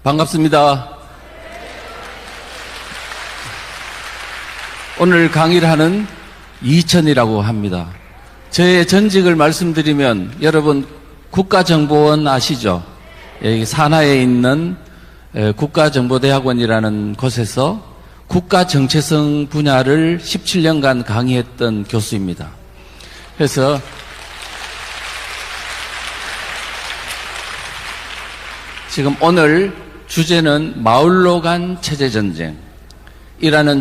반갑습니다. 오늘 강의를 하는 이천이라고 합니다. 저의 전직을 말씀드리면 여러분 국가정보원 아시죠? 여기 산하에 있는 국가정보대학원이라는 곳에서 국가정체성 분야를 17년간 강의했던 교수입니다. 그래서 지금 오늘 주제는 마을로 간 체제전쟁이라는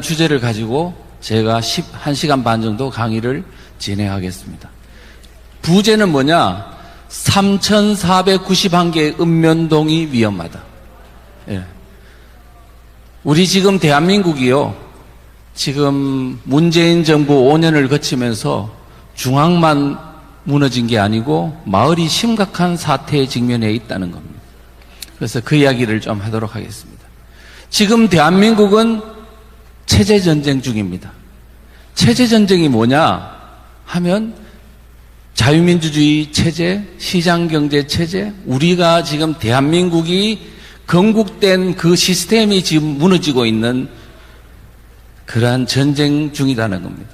주제를 가지고 제가 1시간 반 정도 강의를 진행하겠습니다. 부제는 뭐냐? 3,491개의 읍면동이 위험하다. 예. 우리 지금 대한민국이요, 지금 문재인 정부 5년을 거치면서 중앙만 무너진 게 아니고 마을이 심각한 사태에 직면해 있다는 겁니다. 그래서 그 이야기를 좀 하도록 하겠습니다. 지금 대한민국은 체제전쟁 중입니다. 체제전쟁이 뭐냐 하면 자유민주주의 체제, 시장경제 체제, 우리가 지금 대한민국이 건국된 그 시스템이 지금 무너지고 있는 그러한 전쟁 중이라는 겁니다.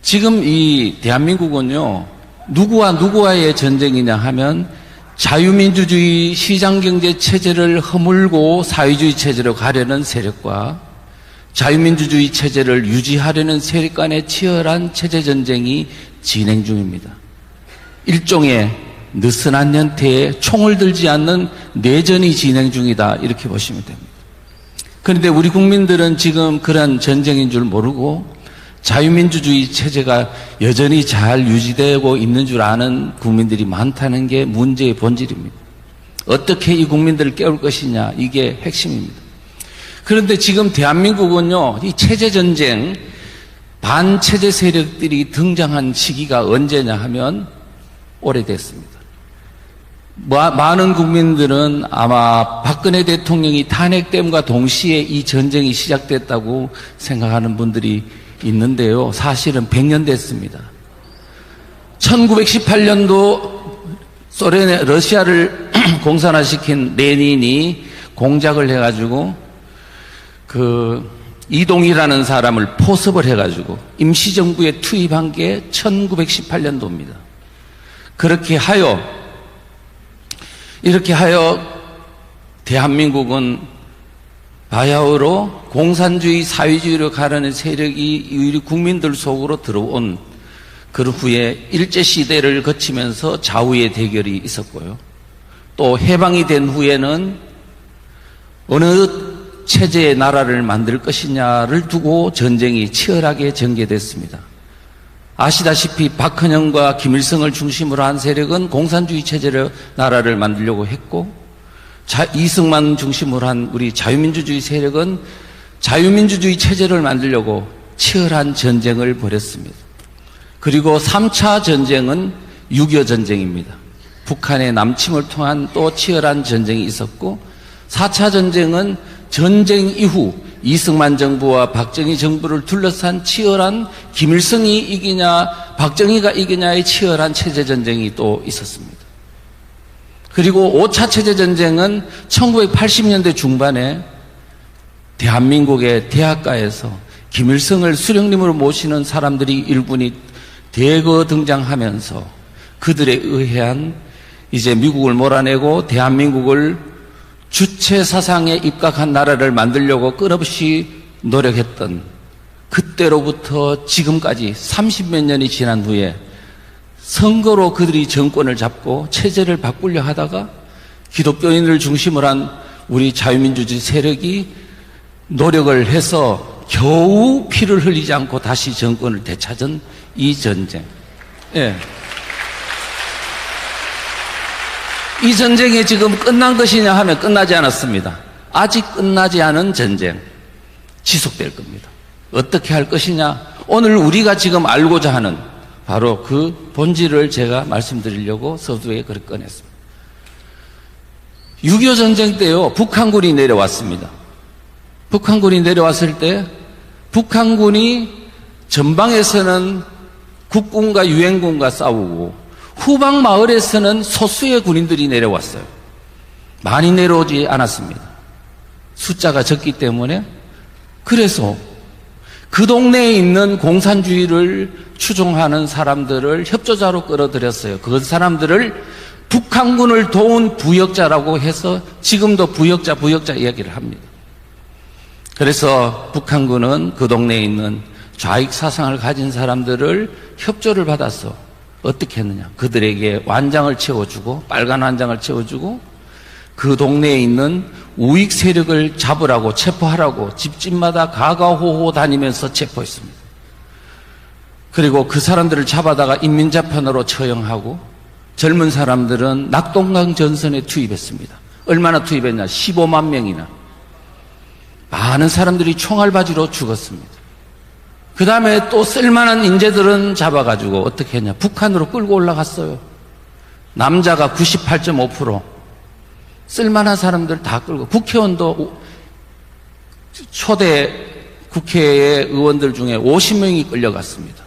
지금 이 대한민국은요, 누구와 누구와의 전쟁이냐 하면 자유민주주의 시장경제 체제를 허물고 사회주의 체제로 가려는 세력과 자유민주주의 체제를 유지하려는 세력 간의 치열한 체제전쟁이 진행 중입니다. 일종의 느슨한 연태에 총을 들지 않는 내전이 진행 중이다, 이렇게 보시면 됩니다. 그런데 우리 국민들은 지금 그런 전쟁인 줄 모르고 자유민주주의 체제가 여전히 잘 유지되고 있는 줄 아는 국민들이 많다는 게 문제의 본질입니다. 어떻게 이 국민들을 깨울 것이냐, 이게 핵심입니다. 그런데 지금 대한민국은요, 이 체제전쟁, 반체제 세력들이 등장한 시기가 언제냐 하면 오래됐습니다. 많은 국민들은 아마 박근혜 대통령이 탄핵됨과 동시에 이 전쟁이 시작됐다고 생각하는 분들이 있는데요, 사실은 100년 됐습니다. 1918년도 소련의 러시아를 공산화시킨 레닌이 공작을 해가지고 이동이라는 사람을 포섭을 해가지고 임시정부에 투입한 게 1918년도입니다. 이렇게 하여 대한민국은 바야흐로 공산주의 사회주의로 가려는 세력이 우리 국민들 속으로 들어온 그 후에 일제시대를 거치면서 좌우의 대결이 있었고요. 또 해방이 된 후에는 어느 체제의 나라를 만들 것이냐를 두고 전쟁이 치열하게 전개됐습니다. 아시다시피 박헌영과 김일성을 중심으로 한 세력은 공산주의 체제로 나라를 만들려고 했고, 이승만 중심으로 한 우리 자유민주주의 세력은 자유민주주의 체제를 만들려고 치열한 전쟁을 벌였습니다. 그리고 3차 전쟁은 6.25 전쟁입니다. 북한의 남침을 통한 또 치열한 전쟁이 있었고, 4차 전쟁은 전쟁 이후 이승만 정부와 박정희 정부를 둘러싼 치열한 김일성이 이기냐 박정희가 이기냐의 치열한 체제전쟁이 또 있었습니다. 그리고 5차 체제전쟁은 1980년대 중반에 대한민국의 대학가에서 김일성을 수령님으로 모시는 사람들이 일군이 대거 등장하면서 그들에 의한 이제 미국을 몰아내고 대한민국을 주체 사상에 입각한 나라를 만들려고 끊임없이 노력했던, 그때로부터 지금까지 30몇 년이 지난 후에 선거로 그들이 정권을 잡고 체제를 바꾸려 하다가 기독교인을 중심으로 한 우리 자유민주주의 세력이 노력을 해서 겨우 피를 흘리지 않고 다시 정권을 되찾은 이 전쟁. 예. 이 전쟁이 지금 끝난 것이냐 하면 끝나지 않았습니다. 아직 끝나지 않은 전쟁 지속될 겁니다. 어떻게 할 것이냐, 오늘 우리가 지금 알고자 하는 바로 그 본질을 제가 말씀드리려고 서두에 그렇게 꺼냈습니다. 6.25 전쟁 때요, 북한군이 내려왔습니다. 북한군이 내려왔을 때 북한군이 전방에서는 국군과 유엔군과 싸우고 후방 마을에서는 소수의 군인들이 내려왔어요. 많이 내려오지 않았습니다. 숫자가 적기 때문에. 그래서 그 동네에 있는 공산주의를 추종하는 사람들을 협조자로 끌어들였어요. 그 사람들을 북한군을 도운 부역자라고 해서 지금도 부역자 이야기를 합니다. 그래서 북한군은 그 동네에 있는 좌익 사상을 가진 사람들을 협조를 받아서 어떻게 했느냐. 그들에게 완장을 채워주고, 빨간 완장을 채워주고, 그 동네에 있는 우익 세력을 잡으라고, 체포하라고 집집마다 가가호호 다니면서 체포했습니다. 그리고 그 사람들을 잡아다가 인민재판으로 처형하고, 젊은 사람들은 낙동강 전선에 투입했습니다. 얼마나 투입했냐? 15만 명이나. 많은 사람들이 총알바지로 죽었습니다. 그 다음에 또 쓸만한 인재들은 잡아가지고 어떻게 했냐? 북한으로 끌고 올라갔어요. 남자가 98.5%, 쓸만한 사람들 다 끌고, 국회의원도 초대 국회의 의원들 중에 50명이 끌려갔습니다.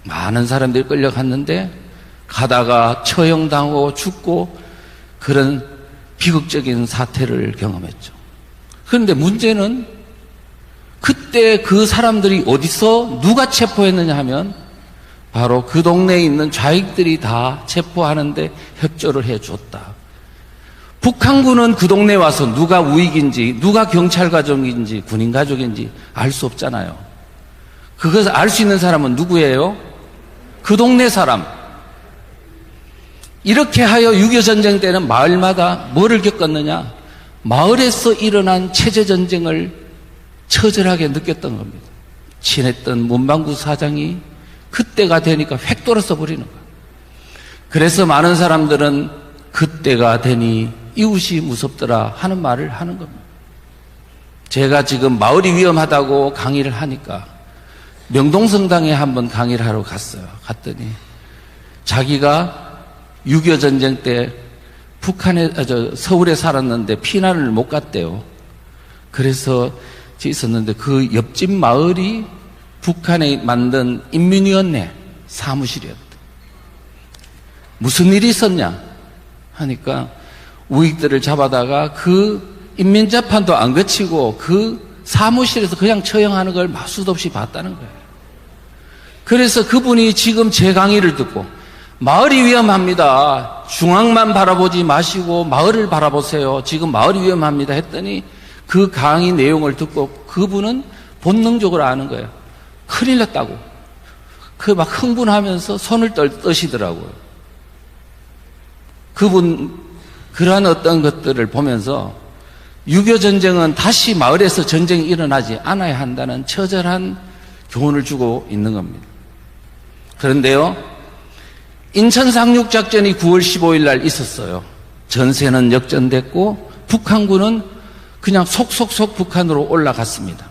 많은 사람들이 끌려갔는데 가다가 처형당하고 죽고 그런 비극적인 사태를 경험했죠. 그런데 문제는 그때 그 사람들이 어디서 누가 체포했느냐 하면 바로 그 동네에 있는 좌익들이 다 체포하는데 협조를 해줬다. 북한군은 그 동네에 와서 누가 우익인지, 누가 경찰가족인지, 군인가족인지 알 수 없잖아요. 그것을 알 수 있는 사람은 누구예요? 그 동네 사람. 이렇게 하여 6.25 전쟁 때는 마을마다 뭐를 겪었느냐? 마을에서 일어난 체제전쟁을 처절하게 느꼈던 겁니다. 친했던 문방구 사장이 그때가 되니까 획 돌아서 버리는 거예요. 그래서 많은 사람들은 그때가 되니 이웃이 무섭더라 하는 말을 하는 겁니다. 제가 지금 마을이 위험하다고 강의를 하니까 명동성당에 한번 강의를 하러 갔어요. 갔더니 자기가 6.25 전쟁 때 서울에 살았는데 피난을 못 갔대요. 그래서 있었는데 그 옆집 마을이 북한에 만든 인민위원회 사무실이었대. 무슨 일이 있었냐 하니까 우익들을 잡아다가 그 인민재판도 안 거치고 그 사무실에서 그냥 처형하는 걸 수도 없이 봤다는 거예요. 그래서 그분이 지금 제 강의를 듣고 마을이 위험합니다. 중앙만 바라보지 마시고 마을을 바라보세요. 지금 마을이 위험합니다 했더니 그 강의 내용을 듣고 그분은 본능적으로 아는 거예요. 큰일 났다고. 그 막 흥분하면서 손을 떠시더라고요. 그분 그러한 어떤 것들을 보면서 6.25 전쟁은 다시 마을에서 전쟁이 일어나지 않아야 한다는 처절한 교훈을 주고 있는 겁니다. 그런데요, 인천 상륙작전이 9월 15일 날 있었어요. 전세는 역전됐고 북한군은 그냥 속속속 북한으로 올라갔습니다.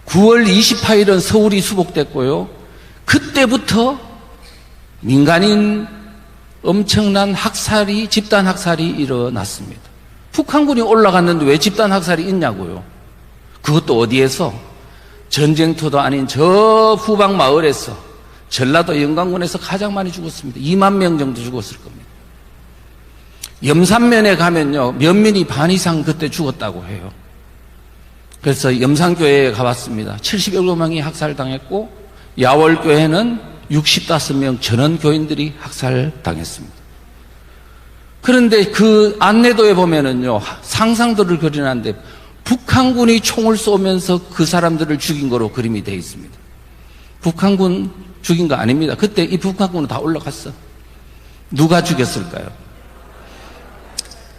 9월 28일은 서울이 수복됐고요. 그때부터 민간인 엄청난 학살이, 집단 학살이 일어났습니다. 북한군이 올라갔는데 왜 집단 학살이 있냐고요. 그것도 어디에서? 전쟁터도 아닌 저 후방 마을에서, 전라도 영광군에서 가장 많이 죽었습니다. 2만 명 정도 죽었을 겁니다. 염산면에 가면요, 면민이 반 이상 그때 죽었다고 해요. 그래서 염산교회에 가봤습니다. 70여 명이 학살당했고, 야월교회는 65명 전원 교인들이 학살당했습니다. 그런데 그 안내도에 보면은요, 상상도를 그리는데 북한군이 총을 쏘면서 그 사람들을 죽인 거로 그림이 되어 있습니다. 북한군 죽인 거 아닙니다. 그때 이 북한군은 다 올라갔어. 누가 죽였을까요?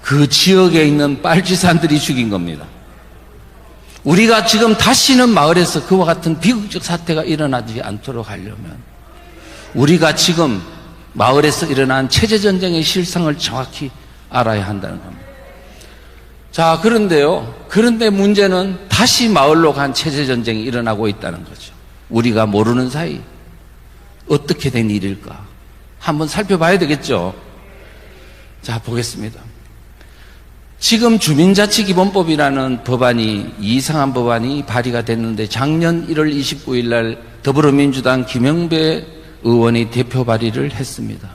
그 지역에 있는 빨치산들이 죽인 겁니다. 우리가 지금 다시는 마을에서 그와 같은 비극적 사태가 일어나지 않도록 하려면 우리가 지금 마을에서 일어난 체제전쟁의 실상을 정확히 알아야 한다는 겁니다. 자, 그런데 문제는 다시 마을로 간 체제전쟁이 일어나고 있다는 거죠. 우리가 모르는 사이 어떻게 된 일일까? 한번 살펴봐야 되겠죠. 자, 보겠습니다. 지금 주민자치기본법이라는 법안이, 이상한 법안이 발의가 됐는데 작년 1월 29일 날 더불어민주당 김영배 의원이 대표 발의를 했습니다.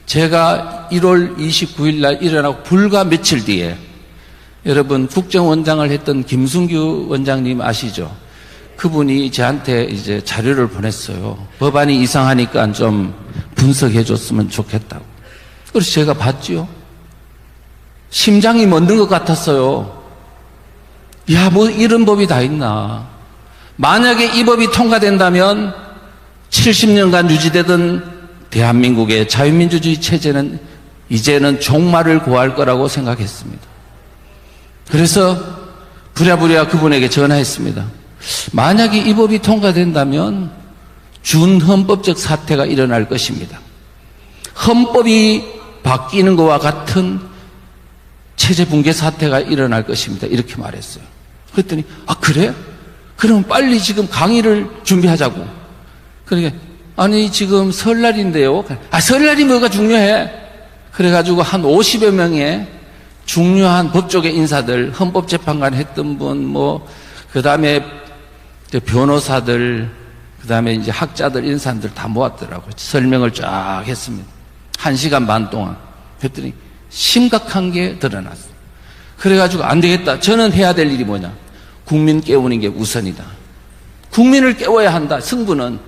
제가 1월 29일 날 일어나고 불과 며칠 뒤에 여러분 국정원장을 했던 김순규 원장님 아시죠? 그분이 저한테 이제 자료를 보냈어요. 법안이 이상하니까 좀 분석해 줬으면 좋겠다고. 그래서 제가 봤죠. 심장이 멎는 것 같았어요. 야, 뭐 이런 법이 다 있나. 만약에 이 법이 통과된다면 70년간 유지되던 대한민국의 자유민주주의 체제는 이제는 종말을 고할 거라고 생각했습니다. 그래서 부랴부랴 그분에게 전화했습니다. 만약에 이 법이 통과된다면 준헌법적 사태가 일어날 것입니다. 헌법이 바뀌는 것과 같은 체제 붕괴 사태가 일어날 것입니다. 이렇게 말했어요. 그랬더니 그래? 그럼 빨리 지금 강의를 준비하자고. 그러니까 아니 지금 설날인데요. 설날이 뭐가 중요해? 그래가지고 한 50여 명의 중요한 법조계 인사들, 헌법재판관 했던 분, 그 다음에 변호사들, 그 다음에 이제 학자들, 인사들 다 모았더라고요. 설명을 쫙 했습니다. 1시간 반 동안. 했더니 심각한 게 드러났어요. 그래가지고 안 되겠다. 저는 해야 될 일이 뭐냐? 국민 깨우는 게 우선이다. 국민을 깨워야 한다. 승부는.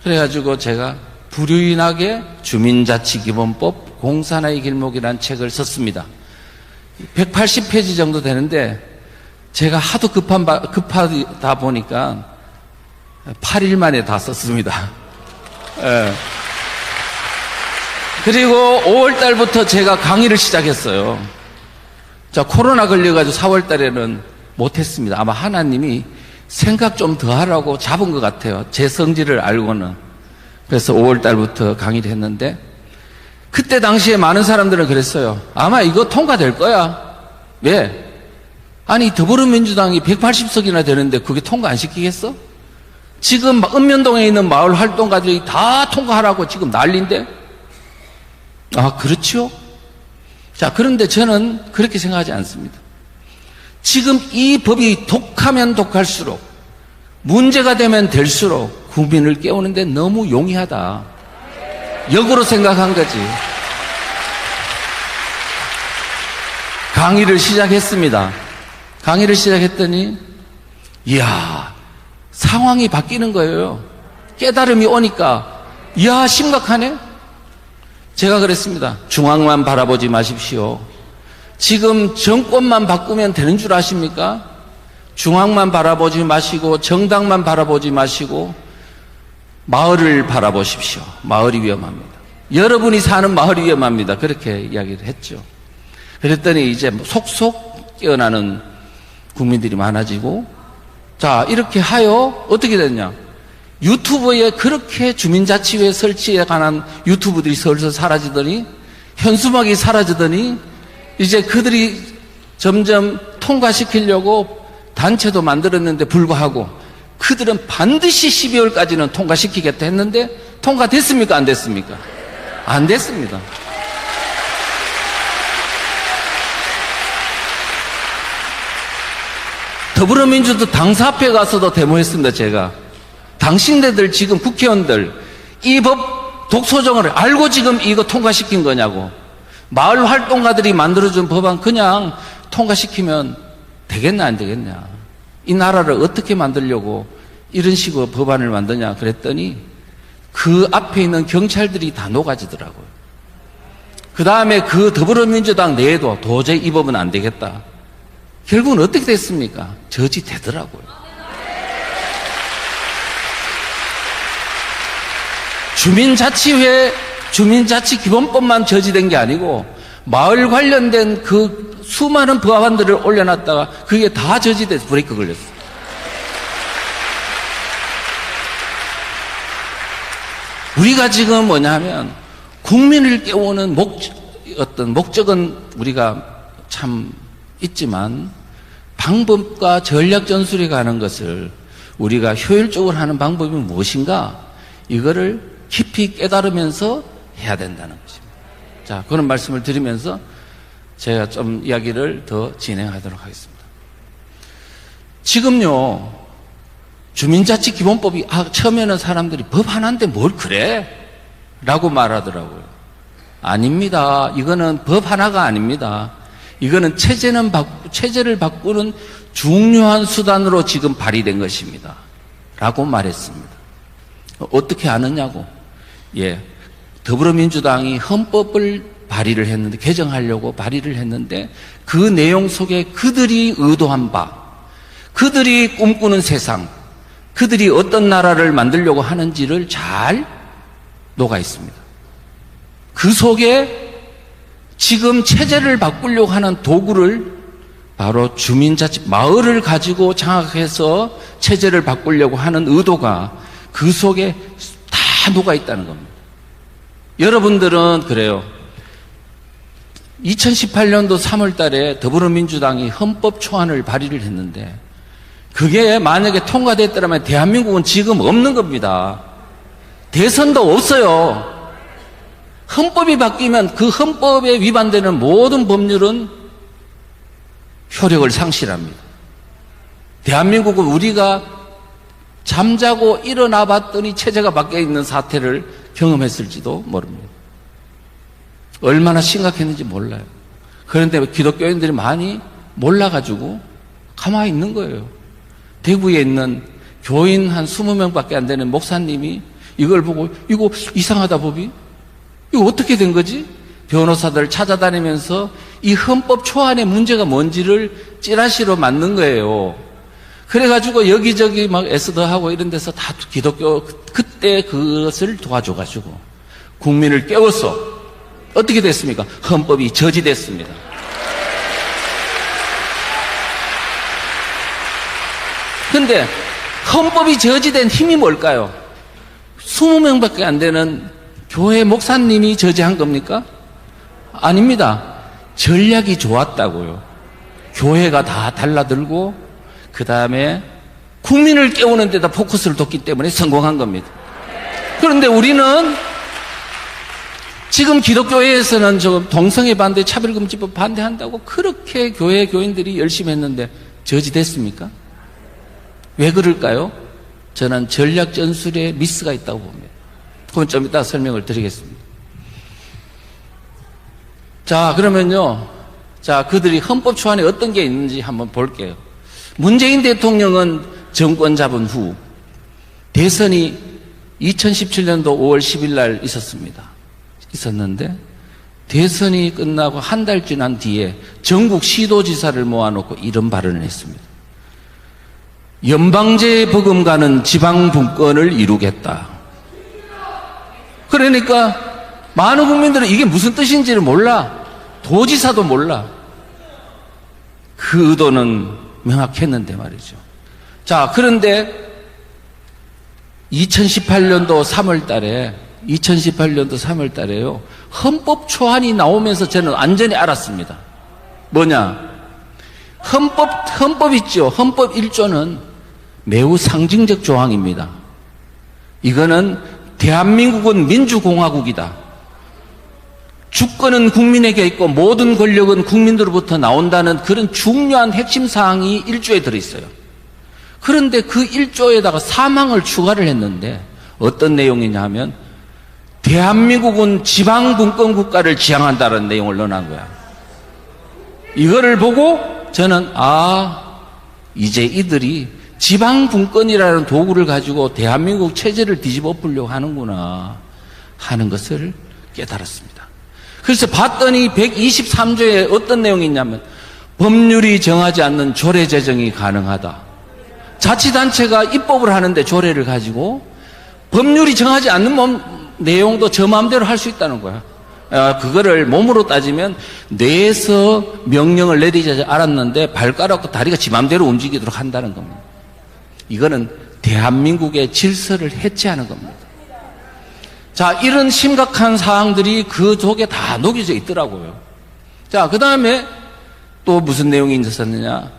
그래가지고 제가 불유인하게 주민자치기본법 공산화의 길목이라는 책을 썼습니다. 180페이지 정도 되는데 제가 하도 급하다 보니까 8일 만에 다 썼습니다. 예. 그리고 5월 달부터 제가 강의를 시작했어요. 자, 코로나 걸려가지고 4월 달에는 못했습니다. 아마 하나님이 생각 좀 더 하라고 잡은 것 같아요. 제 성질을 알고는. 그래서 5월 달부터 강의를 했는데 그때 당시에 많은 사람들은 그랬어요. 아마 이거 통과될 거야. 왜? 아니 더불어민주당이 180석이나 되는데 그게 통과 안 시키겠어? 지금 읍면동에 있는 마을 활동가들이 다 통과하라고 지금 난리인데? 그렇죠? 자, 그런데 저는 그렇게 생각하지 않습니다. 지금 이 법이 독하면 독할수록 문제가 되면 될수록 국민을 깨우는데 너무 용이하다. 역으로 생각한 거지. 강의를 시작했습니다. 강의를 시작했더니 이야, 상황이 바뀌는 거예요. 깨달음이 오니까 이야, 심각하네. 제가 그랬습니다. 중앙만 바라보지 마십시오. 지금 정권만 바꾸면 되는 줄 아십니까? 중앙만 바라보지 마시고 정당만 바라보지 마시고 마을을 바라보십시오. 마을이 위험합니다. 여러분이 사는 마을이 위험합니다. 그렇게 이야기를 했죠. 그랬더니 이제 속속 깨어나는 국민들이 많아지고, 자, 이렇게 하여 어떻게 됐냐? 유튜브에 그렇게 주민자치회 설치에 관한 유튜브들이 슬슬 사라지더니, 현수막이 사라지더니, 이제 그들이 점점 통과시키려고 단체도 만들었는데 불구하고 그들은 반드시 12월까지는 통과시키겠다 했는데 통과됐습니까? 안 됐습니까? 안 됐습니다. 더불어민주도 당사 앞에 가서도 데모했습니다. 제가 당신네들 지금 국회의원들 이 법 독소정을 알고 지금 이거 통과시킨 거냐고. 마을 활동가들이 만들어준 법안 그냥 통과시키면 되겠나 안 되겠냐. 이 나라를 어떻게 만들려고 이런 식으로 법안을 만드냐 그랬더니 그 앞에 있는 경찰들이 다 녹아지더라고요. 그 다음에 그 더불어민주당 내에도 도저히 이 법은 안 되겠다. 결국은 어떻게 됐습니까? 저지되더라고요. 주민자치기본법만 저지된 게 아니고 마을 관련된 그 수많은 법안들을 올려놨다가 그게 다 저지돼서 브레이크 걸렸어요. 우리가 지금 뭐냐 하면 국민을 깨우는 어떤 목적은 우리가 참 있지만 방법과 전략 전술에 가는 것을 우리가 효율적으로 하는 방법이 무엇인가 이거를 깊이 깨달으면서 해야 된다는 것입니다. 자, 그런 말씀을 드리면서 제가 좀 이야기를 더 진행하도록 하겠습니다. 지금요, 주민자치기본법이 처음에는 사람들이 법 하나인데 뭘 그래? 라고 말하더라고요. 아닙니다. 이거는 법 하나가 아닙니다. 이거는 체제를 바꾸는 중요한 수단으로 지금 발의된 것입니다. 라고 말했습니다. 어떻게 아느냐고. 예. 더불어민주당이 헌법을 발의를 했는데, 개정하려고 발의를 했는데, 그 내용 속에 그들이 의도한 바, 그들이 꿈꾸는 세상, 그들이 어떤 나라를 만들려고 하는지를 잘 녹아 있습니다. 그 속에 지금 체제를 바꾸려고 하는 도구를 바로 주민자치, 마을을 가지고 장악해서 체제를 바꾸려고 하는 의도가 그 속에 다 녹아 있다는 겁니다. 여러분들은 그래요. 2018년도 3월 달에 더불어민주당이 헌법 초안을 발의를 했는데 그게 만약에 통과됐더라면 대한민국은 지금 없는 겁니다. 대선도 없어요. 헌법이 바뀌면 그 헌법에 위반되는 모든 법률은 효력을 상실합니다. 대한민국은 우리가 잠자고 일어나 봤더니 체제가 바뀌어 있는 사태를 경험했을지도 모릅니다. 얼마나 심각했는지 몰라요. 그런데 기독교인들이 많이 몰라가지고 가만히 있는 거예요. 대구에 있는 교인 한 20명밖에 안 되는 목사님이 이걸 보고 이거 이상하다 법이? 이거 어떻게 된 거지? 변호사들 찾아다니면서 이 헌법 초안의 문제가 뭔지를 찌라시로 만든 거예요. 그래가지고 여기저기 막 에스더하고 이런 데서 다 기독교 그때 그것을 도와줘가지고 국민을 깨웠어. 어떻게 됐습니까? 헌법이 저지됐습니다. 근데 헌법이 저지된 힘이 뭘까요? 20명밖에 안 되는 교회 목사님이 저지한 겁니까? 아닙니다. 전략이 좋았다고요. 교회가 다 달라들고 그 다음에 국민을 깨우는 데다 포커스를 뒀기 때문에 성공한 겁니다. 그런데 우리는 지금 기독교회에서는 저 동성애 반대, 차별금지법 반대한다고 그렇게 교회 교인들이 열심히 했는데 저지됐습니까? 왜 그럴까요? 저는 전략 전술에 미스가 있다고 봅니다. 그건 좀 이따 설명을 드리겠습니다. 자, 그러면요. 자, 그들이 헌법 초안에 어떤 게 있는지 한번 볼게요. 문재인 대통령은 정권 잡은 후 대선이 2017년도 5월 10일 날 있었는데 대선이 끝나고 한 달 지난 뒤에 전국 시도지사를 모아놓고 이런 발언을 했습니다. 연방제 버금가는 지방분권을 이루겠다. 그러니까 많은 국민들은 이게 무슨 뜻인지를 몰라. 도지사도 몰라. 그 의도는 명확했는데 말이죠. 자, 그런데 2018년도 3월 달에요. 헌법 초안이 나오면서 저는 완전히 알았습니다. 뭐냐? 헌법 있죠. 헌법 1조는 매우 상징적 조항입니다. 이거는 대한민국은 민주공화국이다. 주권은 국민에게 있고 모든 권력은 국민들로부터 나온다는 그런 중요한 핵심 사항이 1조에 들어있어요. 그런데 그 1조에다가 사망을 추가를 했는데 어떤 내용이냐 하면 대한민국은 지방분권 국가를 지향한다는 내용을 넣어놓은 거야. 이거를 보고 저는 이제 이들이 지방분권이라는 도구를 가지고 대한민국 체제를 뒤집어 엎으려고 하는구나 하는 것을 깨달았습니다. 그래서 봤더니 123조에 어떤 내용이 있냐면 법률이 정하지 않는 조례 제정이 가능하다. 자치단체가 입법을 하는데 조례를 가지고 법률이 정하지 않는 내용도 저 마음대로 할 수 있다는 거야. 그거를 몸으로 따지면 뇌에서 명령을 내리지 않았는데 발가락과 다리가 지 마음대로 움직이도록 한다는 겁니다. 이거는 대한민국의 질서를 해체하는 겁니다. 자, 이런 심각한 사항들이 그 속에 다 녹여져 있더라고요. 자, 그 다음에 또 무슨 내용이 있었느냐.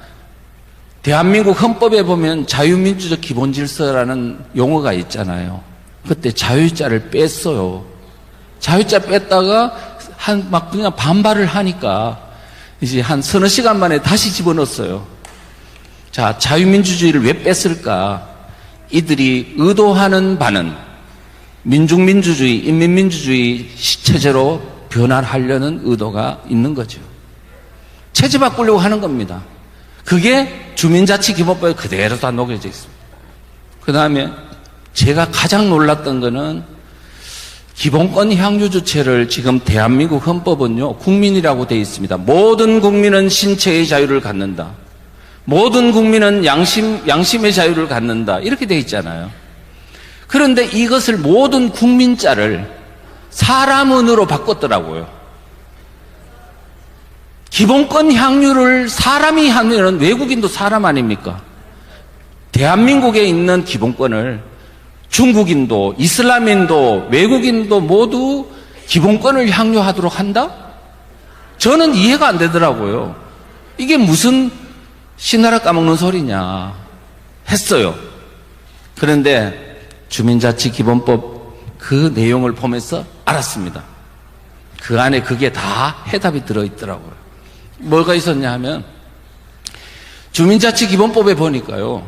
대한민국 헌법에 보면 자유민주적 기본질서라는 용어가 있잖아요. 그때 자유자를 뺐어요. 자유자 뺐다가 그냥 반발을 하니까 이제 한 서너 시간 만에 다시 집어넣었어요. 자, 자유민주주의를 왜 뺐을까? 이들이 의도하는 바는 민중민주주의, 인민민주주의 체제로 변환하려는 의도가 있는 거죠. 체제 바꾸려고 하는 겁니다. 그게 주민자치기본법에 그대로 다 녹여져 있습니다. 그 다음에 제가 가장 놀랐던 거는 기본권 향유주체를 지금 대한민국 헌법은요, 국민이라고 되어 있습니다. 모든 국민은 신체의 자유를 갖는다. 모든 국민은 양심의 자유를 갖는다. 이렇게 되어 있잖아요. 그런데 이것을 모든 국민자를 사람은으로 바꿨더라고요. 기본권 향유를 사람이 하면 외국인도 사람 아닙니까? 대한민국에 있는 기본권을 중국인도 이슬람인도 외국인도 모두 기본권을 향유하도록 한다? 저는 이해가 안 되더라고요. 이게 무슨 신나라 까먹는 소리냐 했어요. 그런데 주민자치기본법 그 내용을 보면서 알았습니다. 그 안에 그게 다 해답이 들어있더라고요. 뭐가 있었냐 하면 주민자치기본법에 보니까요,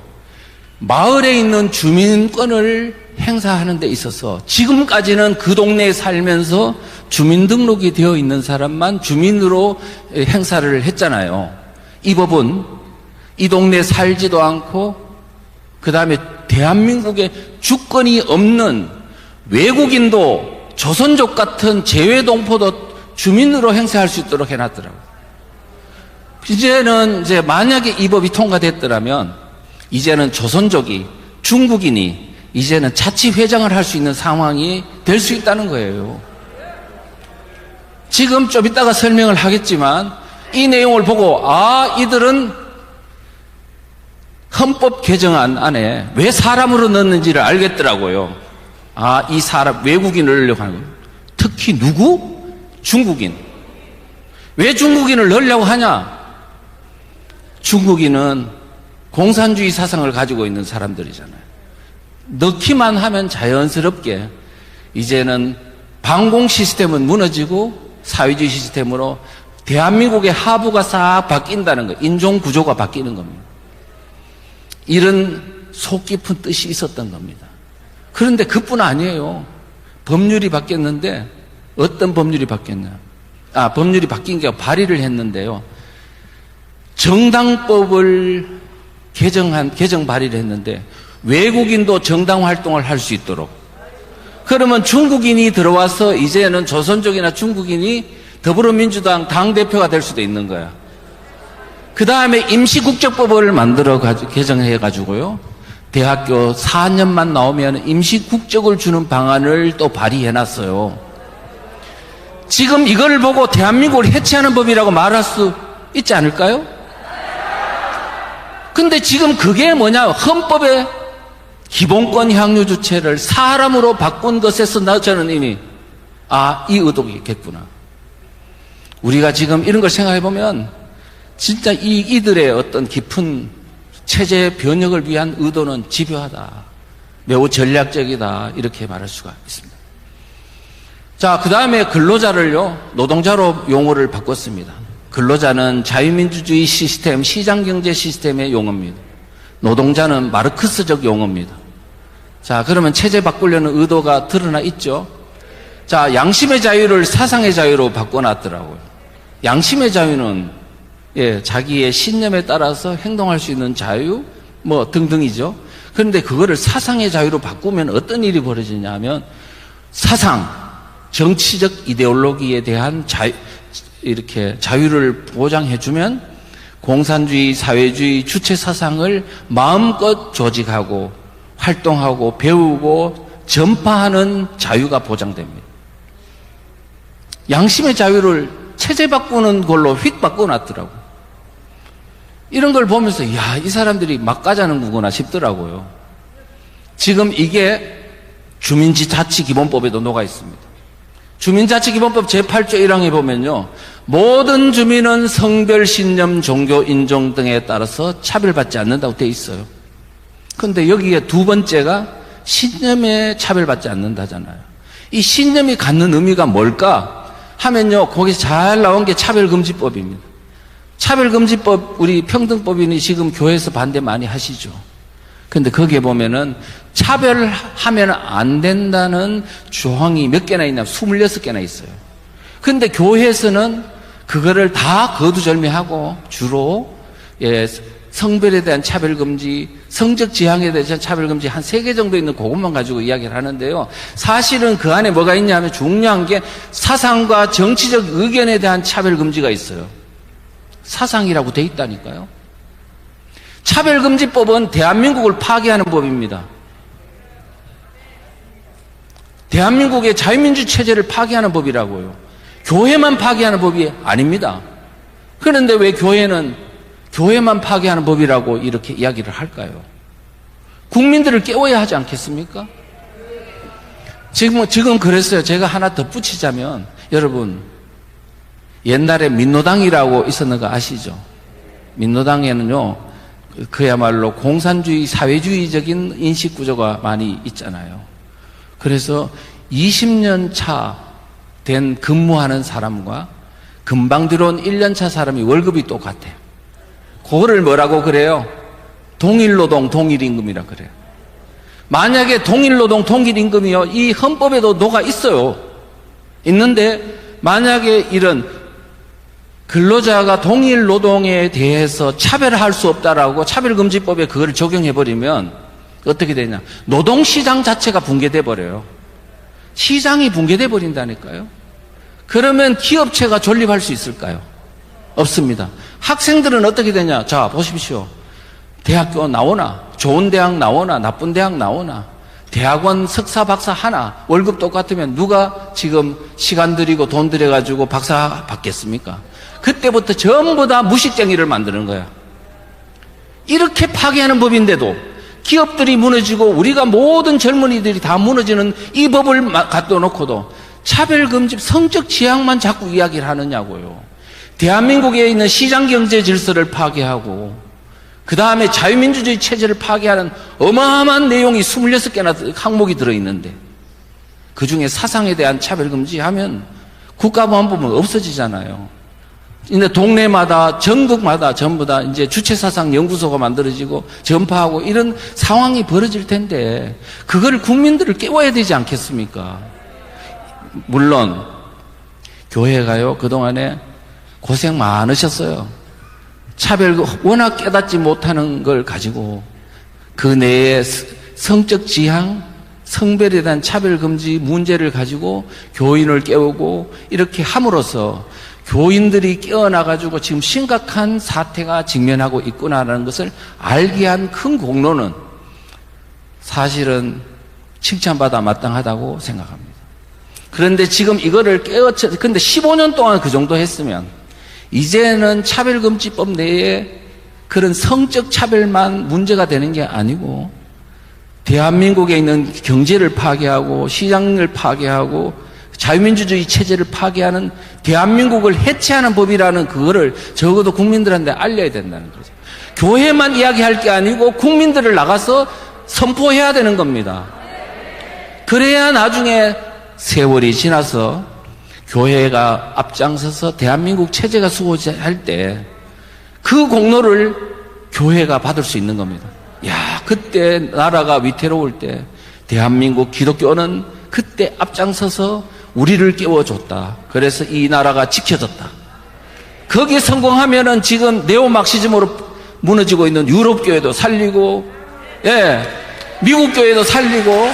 마을에 있는 주민권을 행사하는 데 있어서 지금까지는 그 동네에 살면서 주민등록이 되어 있는 사람만 주민으로 행사를 했잖아요. 이 법은 이 동네에 살지도 않고 그 다음에 대한민국에 주권이 없는 외국인도 조선족 같은 재외동포도 주민으로 행세할 수 있도록 해놨더라고요. 이제는 만약에 이 법이 통과됐더라면 이제는 조선족이 중국인이 이제는 자치회장을 할 수 있는 상황이 될 수 있다는 거예요. 지금 좀 이따가 설명을 하겠지만 이 내용을 보고 이들은 헌법 개정안 안에 왜 사람으로 넣는지를 알겠더라고요. 이 사람 외국인을 넣으려고 하는 거예요. 특히 누구? 중국인. 왜 중국인을 넣으려고 하냐? 중국인은 공산주의 사상을 가지고 있는 사람들이잖아요. 넣기만 하면 자연스럽게 이제는 반공 시스템은 무너지고 사회주의 시스템으로 대한민국의 하부가 싹 바뀐다는 거예요. 인종 구조가 바뀌는 겁니다. 이런 속 깊은 뜻이 있었던 겁니다. 그런데 그뿐 아니에요. 법률이 바뀌었는데 어떤 법률이 바뀌었냐? 법률이 바뀐 게 발의를 했는데요. 정당법을 개정 발의를 했는데 외국인도 정당 활동을 할 수 있도록. 그러면 중국인이 들어와서 이제는 조선족이나 중국인이 더불어민주당 당대표가 될 수도 있는 거야. 그 다음에 임시국적법을 개정해가지고요. 대학교 4년만 나오면 임시국적을 주는 방안을 또 발의해놨어요. 지금 이걸 보고 대한민국을 해체하는 법이라고 말할 수 있지 않을까요? 근데 지금 그게 뭐냐? 헌법의 기본권 향유 주체를 사람으로 바꾼 것에서 저는 이미 이 의도겠구나. 우리가 지금 이런 걸 생각해 보면 진짜 이들의 어떤 깊은 체제 변혁을 위한 의도는 집요하다, 매우 전략적이다, 이렇게 말할 수가 있습니다. 자, 그 다음에 근로자를요, 노동자로 용어를 바꿨습니다. 근로자는 자유민주주의 시스템, 시장경제 시스템의 용어입니다. 노동자는 마르크스적 용어입니다. 자, 그러면 체제 바꾸려는 의도가 드러나 있죠. 자, 양심의 자유를 사상의 자유로 바꿔놨더라고요. 양심의 자유는 자기의 신념에 따라서 행동할 수 있는 자유 등등이죠. 그런데 그거를 사상의 자유로 바꾸면 어떤 일이 벌어지냐면 사상, 정치적 이데올로기에 대한 이렇게 자유를 보장해주면 공산주의, 사회주의, 주체 사상을 마음껏 조직하고 활동하고 배우고 전파하는 자유가 보장됩니다. 양심의 자유를 체제 바꾸는 걸로 휙 바꿔놨더라고요. 이런 걸 보면서 이 사람들이 막 가자는 거구나 싶더라고요. 지금 이게 주민자치기본법에도 녹아 있습니다. 주민자치기본법 제8조 1항에 보면요, 모든 주민은 성별, 신념, 종교, 인종 등에 따라서 차별받지 않는다고 되어 있어요. 그런데 여기에 두 번째가 신념에 차별받지 않는다잖아요. 이 신념이 갖는 의미가 뭘까 하면요, 거기서 잘 나온 게 차별금지법입니다. 차별금지법, 우리 평등법인이 지금 교회에서 반대 많이 하시죠. 근데 거기에 보면은 차별하면 안 된다는 조항이 몇 개나 있냐면 26개나 있어요. 근데 교회에서는 그거를 다 거두절미하고 주로 성별에 대한 차별금지, 성적 지향에 대한 차별금지 한 3개 정도 있는 그것만 가지고 이야기를 하는데요. 사실은 그 안에 뭐가 있냐면 중요한 게 사상과 정치적 의견에 대한 차별금지가 있어요. 사상이라고 돼 있다니까요. 차별금지법은 대한민국을 파괴하는 법입니다. 대한민국의 자유민주 체제를 파괴하는 법이라고요. 교회만 파괴하는 법이 아닙니다. 그런데 왜 교회만 파괴하는 법이라고 이렇게 이야기를 할까요? 국민들을 깨워야 하지 않겠습니까? 지금 그랬어요. 제가 하나 덧붙이자면, 여러분, 옛날에 민노당이라고 있었는 거 아시죠? 민노당에는요, 그야말로 공산주의, 사회주의적인 인식구조가 많이 있잖아요. 그래서 20년 차 된 근무하는 사람과 금방 들어온 1년 차 사람이 월급이 똑같아요. 그거를 뭐라고 그래요? 동일노동, 동일임금이라 그래요. 만약에 동일노동, 동일임금이요, 이 헌법에도 녹아 있어요. 있는데, 만약에 이런 근로자가 동일노동에 대해서 차별할 수 없다라고 차별금지법에 그거를 적용해버리면 어떻게 되냐? 노동시장 자체가 붕괴돼 버려요. 시장이 붕괴돼 버린다니까요. 그러면 기업체가 존립할 수 있을까요? 없습니다. 학생들은 어떻게 되냐? 자, 보십시오. 대학교 나오나, 좋은 대학 나오나, 나쁜 대학 나오나, 대학원 석사, 박사 하나, 월급 똑같으면 누가 지금 시간 들이고 돈 들여가지고 박사 받겠습니까? 그때부터 전부 다 무식쟁이를 만드는 거야. 이렇게 파괴하는 법인데도 기업들이 무너지고 우리가 모든 젊은이들이 다 무너지는 이 법을 갖다 놓고도 차별금지, 성적 지향만 자꾸 이야기를 하느냐고요. 대한민국에 있는 시장경제 질서를 파괴하고 그 다음에 자유민주주의 체제를 파괴하는 어마어마한 내용이 26개나 항목이 들어있는데 그 중에 사상에 대한 차별금지 하면 국가보안법은 없어지잖아요. 근데 동네마다, 전국마다 전부 다 이제 주체사상 연구소가 만들어지고 전파하고 이런 상황이 벌어질 텐데 그걸 국민들을 깨워야 되지 않겠습니까? 물론 교회가요 그동안에 고생 많으셨어요. 차별 워낙 깨닫지 못하는 걸 가지고 그 내에 성적 지향, 성별에 대한 차별금지 문제를 가지고 교인을 깨우고 이렇게 함으로써 교인들이 깨어나가지고 지금 심각한 사태가 직면하고 있구나라는 것을 알게 한 큰 공로는 사실은 칭찬받아 마땅하다고 생각합니다. 그런데 지금 이거를 근데 15년 동안 그 정도 했으면 이제는 차별금지법 내에 그런 성적 차별만 문제가 되는 게 아니고 대한민국에 있는 경제를 파괴하고 시장을 파괴하고 자유민주주의 체제를 파괴하는 대한민국을 해체하는 법이라는 그거를 적어도 국민들한테 알려야 된다는 거죠. 교회만 이야기할 게 아니고 국민들을 나가서 선포해야 되는 겁니다. 그래야 나중에 세월이 지나서 교회가 앞장서서 대한민국 체제가 수호할 때 그 공로를 교회가 받을 수 있는 겁니다. 야, 그때 나라가 위태로울 때 대한민국 기독교는 그때 앞장서서 우리를 깨워줬다. 그래서 이 나라가 지켜졌다. 거기에 성공하면은 지금 네오막시즘으로 무너지고 있는 유럽 교회도 살리고, 미국 교회도 살리고,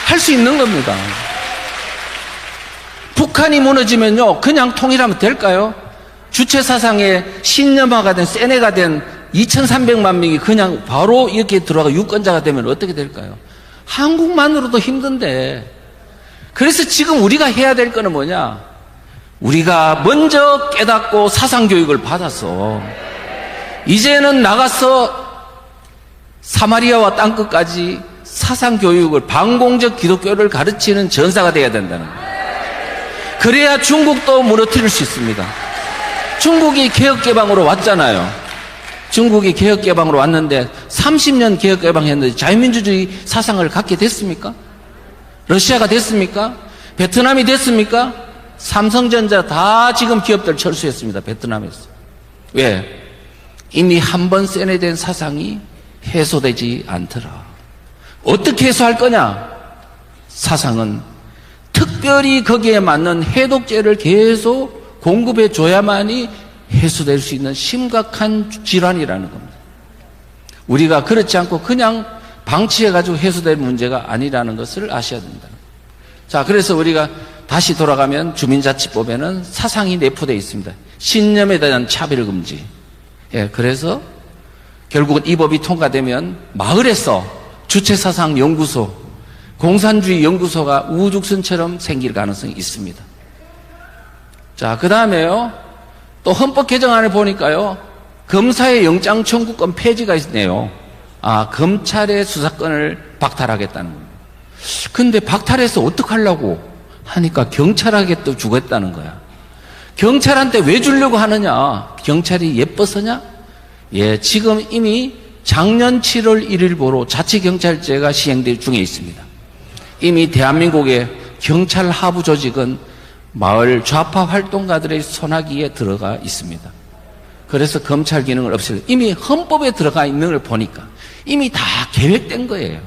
할 수 있는 겁니다. 북한이 무너지면요, 그냥 통일하면 될까요? 주체사상의 신념화가 된, 세뇌가 된 2300만 명이 그냥 바로 이렇게 들어가 유권자가 되면 어떻게 될까요? 한국만으로도 힘든데. 그래서 지금 우리가 해야 될 거는 뭐냐? 우리가 먼저 깨닫고 사상교육을 받아서 이제는 나가서 사마리아와 땅끝까지 사상교육을, 반공적 기독교를 가르치는 전사가 돼야 된다는 거예요. 그래야 중국도 무너뜨릴 수 있습니다. 중국이 개혁개방으로 왔잖아요. 중국이 개혁개방으로 왔는데 30년 개혁개방했는데 자유민주주의 사상을 갖게 됐습니까? 러시아가 됐습니까? 베트남이 됐습니까? 삼성전자 다 지금 기업들 철수했습니다. 베트남에서. 왜? 이미 한 번 세뇌된 사상이 해소되지 않더라. 어떻게 해소할 거냐? 사상은 특별히 거기에 맞는 해독제를 계속 공급해 줘야만이 해소될 수 있는 심각한 질환이라는 겁니다. 우리가 그렇지 않고 그냥 방치해가지고 해소될 문제가 아니라는 것을 아셔야 된다. 자, 그래서 우리가 다시 돌아가면 주민자치법에는 사상이 내포되어 있습니다. 신념에 대한 차별금지. 예, 그래서 결국은 이 법이 통과되면 마을에서 주체사상연구소, 공산주의 연구소가 우죽순처럼 생길 가능성이 있습니다. 자, 그 다음에요. 또 헌법 개정안을 보니까요. 검사의 영장 청구권 폐지가 있네요. 아, 검찰의 수사권을 박탈하겠다는 겁니다. 근데 박탈해서 어떡하려고 하니까 경찰에게 또 주겠다는 거야. 경찰한테 왜 주려고 하느냐? 경찰이 예뻐서냐? 예, 지금 이미 작년 7월 1일부로 자치경찰제가 시행될 중에 있습니다. 이미 대한민국의 경찰 하부 조직은 마을 좌파 활동가들의 손아귀에 들어가 있습니다. 그래서 검찰 기능을 없애고 이미 헌법에 들어가 있는 걸 보니까 이미 다 계획된 거예요.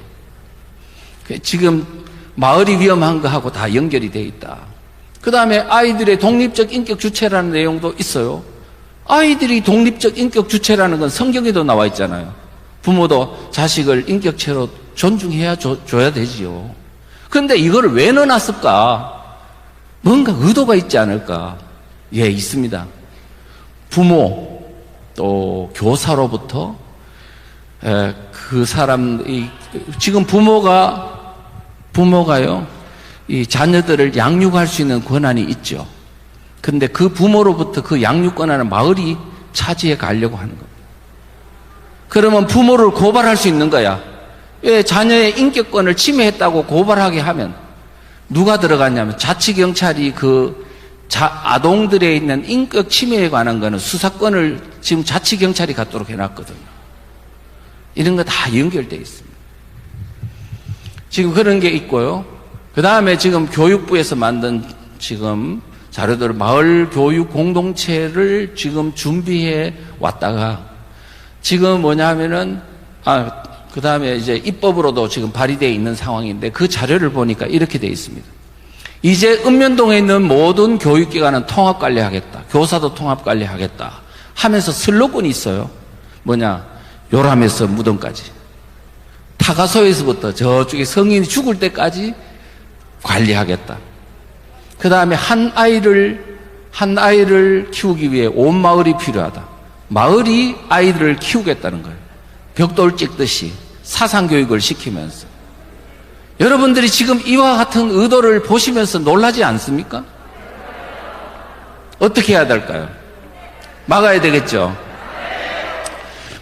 지금 마을이 위험한 거하고 다 연결이 돼 있다. 그 다음에 아이들의 독립적 인격 주체라는 내용도 있어요. 아이들이 독립적 인격 주체라는 건 성경에도 나와 있잖아요. 부모도 자식을 인격체로 존중해야 줘야 되지요. 그런데 이거를 왜 넣어놨을까? 뭔가 의도가 있지 않을까? 예, 있습니다. 부모 또 교사로부터 그 사람이 지금 부모가요 이 자녀들을 양육할 수 있는 권한이 있죠. 근데 그 부모로부터 그 양육 권한을 마을이 차지해 가려고 하는 겁니다. 그러면 부모를 고발할 수 있는 거야. 왜 자녀의 인격권을 침해했다고 고발하게 하면 누가 들어갔냐면 자치경찰이 그 아동들에 있는 인격 침해에 관한 거는 수사권을 지금 자치경찰이 갖도록 해놨거든요. 이런 거 다 연결되어 있습니다. 지금 그런 게 있고요. 그 다음에 지금 교육부에서 만든 지금 자료들 마을 교육 공동체를 지금 준비해 왔다가 지금 뭐냐면은 그 다음에 이제 입법으로도 지금 발의되어 있는 상황인데 그 자료를 보니까 이렇게 되어 있습니다. 이제 읍면동에 있는 모든 교육기관은 통합관리하겠다. 교사도 통합관리하겠다. 하면서 슬로건이 있어요. 뭐냐? 요람에서 무덤까지. 타가소에서부터 저쪽에 성인이 죽을 때까지 관리하겠다. 그 다음에 한 아이를 키우기 위해 온 마을이 필요하다. 마을이 아이들을 키우겠다는 거예요. 벽돌 찍듯이 사상교육을 시키면서. 여러분들이 지금 이와 같은 의도를 보시면서 놀라지 않습니까? 어떻게 해야 될까요? 막아야 되겠죠.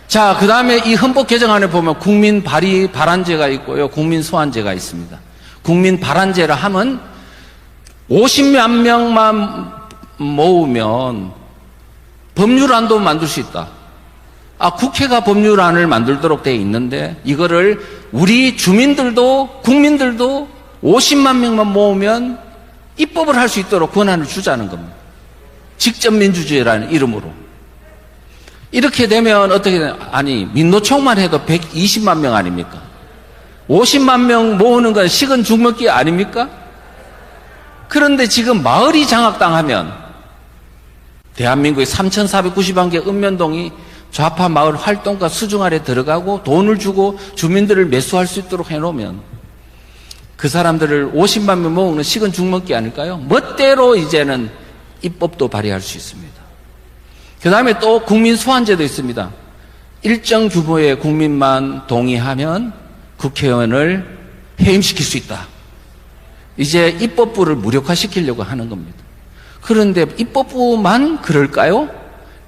자, 그 다음에 이 헌법 개정안에 보면 국민 발의 발안제가 있고요. 국민 소환제가 있습니다. 국민 발안제라 하면 50몇 명만 모으면 법률안도 만들 수 있다. 국회가 법률안을 만들도록 되어 있는데 이거를 우리 주민들도 국민들도 50만 명만 모으면 입법을 할 수 있도록 권한을 주자는 겁니다. 직접민주주의라는 이름으로. 이렇게 되면 어떻게 되냐? 아니, 민노총만 해도 120만 명 아닙니까? 50만 명 모으는 건 식은 죽 먹기 아닙니까? 그런데 지금 마을이 장악당하면 대한민국의 3,491개 읍면동이 좌파 마을 활동가 수중 아래 들어가고 돈을 주고 주민들을 매수할 수 있도록 해놓으면 그 사람들을 50만 명 모으는 식은 죽 먹기 아닐까요? 멋대로 이제는 입법도 발의할 수 있습니다. 그 다음에 또 국민 소환제도 있습니다. 일정 규모의 국민만 동의하면 국회의원을 해임시킬 수 있다. 이제 입법부를 무력화시키려고 하는 겁니다. 그런데 입법부만 그럴까요?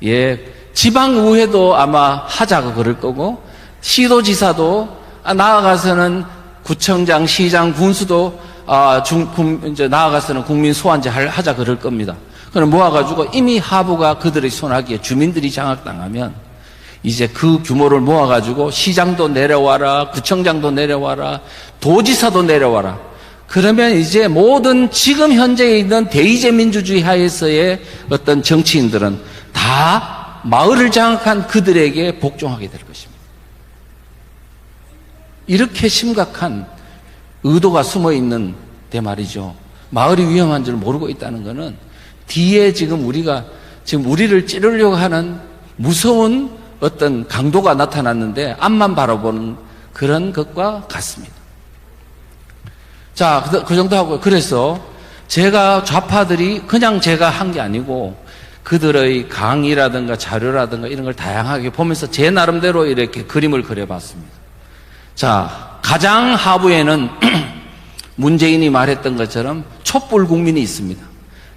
예, 지방의회도 아마 하자고 그럴 거고 시도지사도 나아가서는 구청장, 시장, 군수도 이제 나아가서는 국민 소환제 하자 그럴 겁니다. 그럼 모아가지고 이미 하부가 그들의 손아귀에 주민들이 장악당하면 이제 그 규모를 모아가지고 시장도 내려와라, 구청장도 내려와라, 도지사도 내려와라. 그러면 이제 모든 지금 현재에 있는 대의제 민주주의 하에서의 어떤 정치인들은 다 마을을 장악한 그들에게 복종하게 될 것입니다. 이렇게 심각한 의도가 숨어 있는데 말이죠. 마을이 위험한 줄 모르고 있다는 것은 뒤에 지금 우리를 찌르려고 하는 무서운 어떤 강도가 나타났는데 앞만 바라보는 그런 것과 같습니다. 자, 그 정도 하고, 그래서 제가 좌파들이 그냥 제가 한 게 아니고 그들의 강의라든가 자료라든가 이런 걸 다양하게 보면서 제 나름대로 이렇게 그림을 그려봤습니다. 자, 가장 하부에는 문재인이 말했던 것처럼 촛불 국민이 있습니다.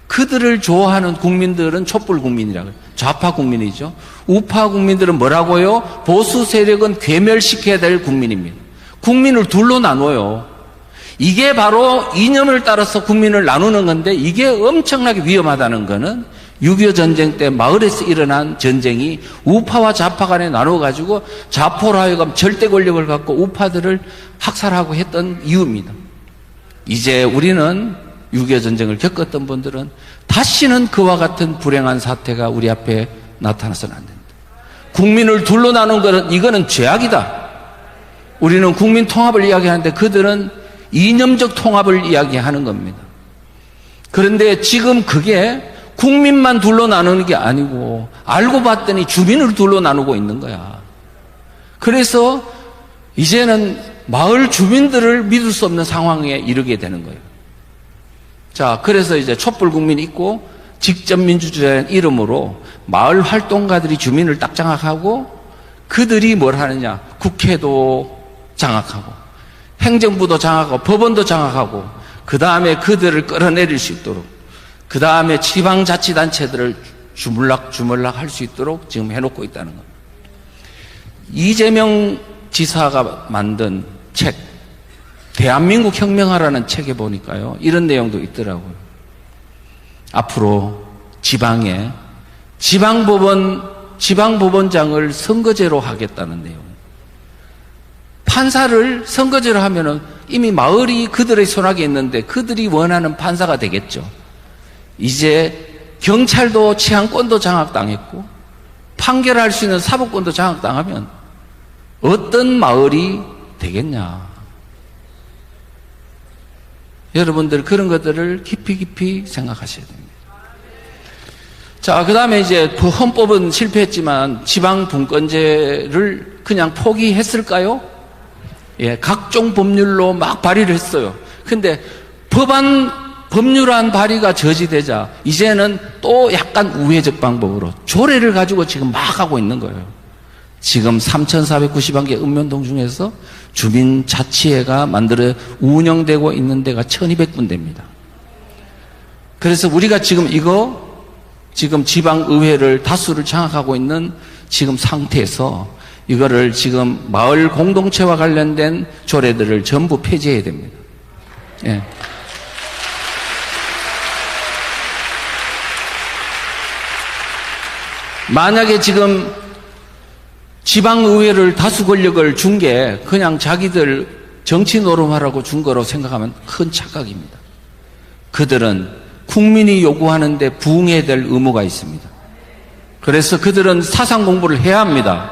그들을 좋아하는 국민들은 촛불 국민이라고 해요. 좌파 국민이죠. 우파 국민들은 뭐라고요? 보수 세력은 괴멸시켜야 될 국민입니다. 국민을 둘로 나눠요. 이게 바로 이념을 따라서 국민을 나누는 건데 이게 엄청나게 위험하다는 거는 6.25 전쟁 때 마을에서 일어난 전쟁이 우파와 좌파 간에 나눠가지고 좌포로 하여금 절대 권력을 갖고 우파들을 학살하고 했던 이유입니다. 이제 우리는 6.25 전쟁을 겪었던 분들은 다시는 그와 같은 불행한 사태가 우리 앞에 나타나서는 안 됩니다. 국민을 둘로 나눈 것은 이거는 죄악이다. 우리는 국민 통합을 이야기하는데 그들은 이념적 통합을 이야기하는 겁니다. 그런데 지금 그게 국민만 둘로 나누는 게 아니고 알고 봤더니 주민을 둘로 나누고 있는 거야. 그래서 이제는 마을 주민들을 믿을 수 없는 상황에 이르게 되는 거예요. 자, 그래서 이제 촛불 국민이 있고 직접민주주의라는 이름으로 마을 활동가들이 주민을 딱 장악하고 그들이 뭘 하느냐? 국회도 장악하고 행정부도 장악하고 법원도 장악하고 그 다음에 그들을 끌어내릴 수 있도록 그 다음에 지방자치단체들을 주물락 할 수 있도록 지금 해놓고 있다는 겁니다. 이재명 지사가 만든 책 대한민국 혁명하라는 책에 보니까요 이런 내용도 있더라고요. 앞으로 지방에 지방법원장을 선거제로 하겠다는 내용. 판사를 선거제로 하면은 이미 마을이 그들의 손아귀에 있는데 그들이 원하는 판사가 되겠죠. 이제 경찰도 치안권도 장악당했고 판결할 수 있는 사법권도 장악당하면 어떤 마을이 되겠냐. 여러분들 그런 것들을 깊이 생각하셔야 됩니다. 자, 그 다음에 이제 헌법은 실패했지만 지방분권제를 그냥 포기했을까요? 예, 각종 법률로 막 발의를 했어요. 근데 법률안 발의가 저지되자 이제는 또 약간 우회적 방법으로 조례를 가지고 지금 막 하고 있는 거예요. 지금 3,491개 읍면동 중에서 주민자치회가 만들어 운영되고 있는 데가 1,200군데입니다. 그래서 우리가 지금 지금 지방의회를 다수를 장악하고 있는 지금 상태에서 이거를 지금 마을 공동체와 관련된 조례들을 전부 폐지해야 됩니다. 예. 만약에 지금 지방의회를 다수 권력을 준 게 그냥 자기들 정치 노름하라고 준 거로 생각하면 큰 착각입니다. 그들은 국민이 요구하는데 부응해야 될 의무가 있습니다. 그래서 그들은 사상 공부를 해야 합니다.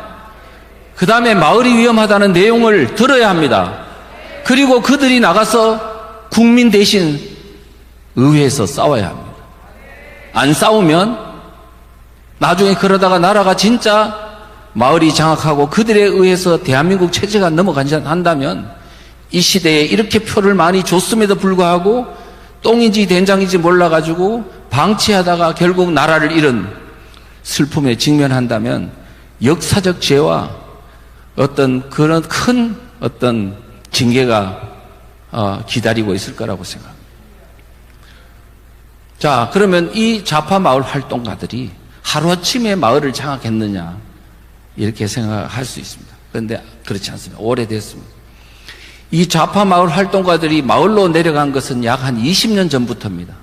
그 다음에 마을이 위험하다는 내용을 들어야 합니다. 그리고 그들이 나가서 국민 대신 의회에서 싸워야 합니다. 안 싸우면 나중에 그러다가 나라가 진짜 마을이 장악하고 그들에 의해서 대한민국 체제가 넘어간다면 이 시대에 이렇게 표를 많이 줬음에도 불구하고 똥인지 된장인지 몰라가지고 방치하다가 결국 나라를 잃은 슬픔에 직면한다면 역사적 죄와 어떤 그런 큰 어떤 징계가 기다리고 있을 거라고 생각합니다. 자, 그러면 이 좌파 마을 활동가들이 하루아침에 마을을 장악했느냐 이렇게 생각할 수 있습니다. 그런데 그렇지 않습니다. 오래됐습니다. 이 좌파 마을 활동가들이 마을로 내려간 것은 약 한 20년 전부터입니다.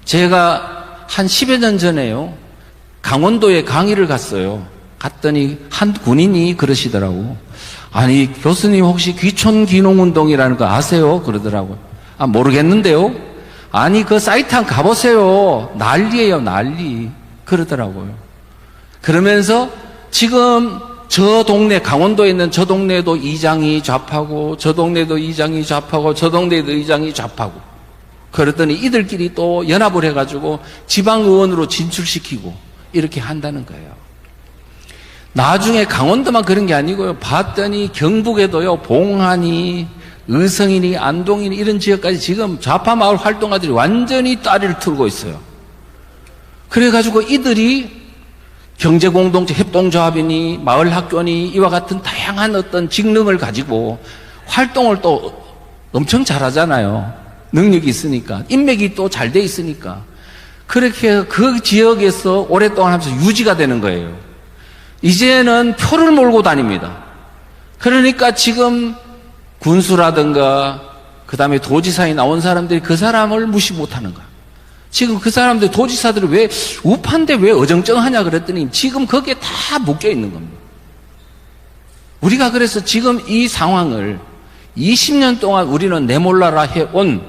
제가 한 10여 년 전에요 강원도에 강의를 갔어요. 갔더니 한 군인이 그러시더라고. 아니 교수님 혹시 귀촌귀농운동이라는 거 아세요? 그러더라고요. 아 모르겠는데요. 아니 그 사이트 한번 가보세요. 난리예요 난리. 그러더라고요. 그러면서 지금 저 동네 강원도에 있는 저 동네도 이장이 좌파고 저 동네도 이장이 좌파고 저 동네도 이장이 좌파고 그랬더니 이들끼리 또 연합을 해가지고 지방의원으로 진출시키고 이렇게 한다는 거예요. 나중에 강원도만 그런 게 아니고요. 봤더니 경북에도요, 봉안이, 의성이니, 안동이니 이런 지역까지 지금 좌파 마을 활동가들이 완전히 다리를 틀고 있어요. 그래가지고 이들이 경제공동체, 협동조합이니, 마을학교니 이와 같은 다양한 어떤 직능을 가지고 활동을 또 엄청 잘하잖아요. 능력이 있으니까. 인맥이 또 잘 돼 있으니까. 그렇게 그 지역에서 오랫동안 하면서 유지가 되는 거예요. 이제는 표를 몰고 다닙니다. 그러니까 지금 군수라든가 그 다음에 도지사에 나온 사람들이 그 사람을 무시 못하는 거야. 지금 그 사람들 도지사들이 왜 우파인데 왜 어정쩡하냐 그랬더니 지금 거기에 다 묶여 있는 겁니다. 우리가 그래서 지금 이 상황을 20년 동안 우리는 내몰라라 해온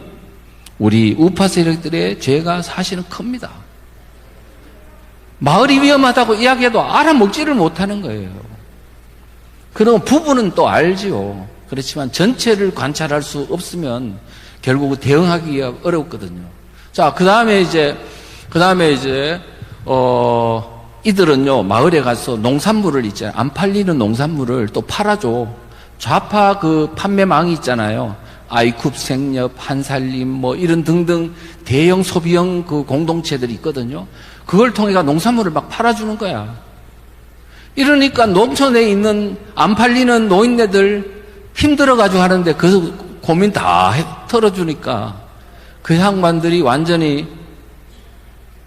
우리 우파 세력들의 죄가 사실은 큽니다. 마을이 위험하다고 이야기해도 알아먹지를 못하는 거예요. 그럼 부부는 또 알지요. 그렇지만 전체를 관찰할 수 없으면 결국 대응하기가 어렵거든요. 자, 그 다음에 이제, 이들은요, 마을에 가서 농산물을 있잖아요. 안 팔리는 농산물을 또 팔아줘. 좌파 그 판매망이 있잖아요. 아이쿱 생협, 한살림, 뭐 이런 등등 대형 소비형 그 공동체들이 있거든요. 그걸 통해가 농산물을 막 팔아주는 거야. 이러니까 농촌에 있는 안 팔리는 노인네들 힘들어가지고 하는데 그 고민 다 털어주니까 그 양반들이 완전히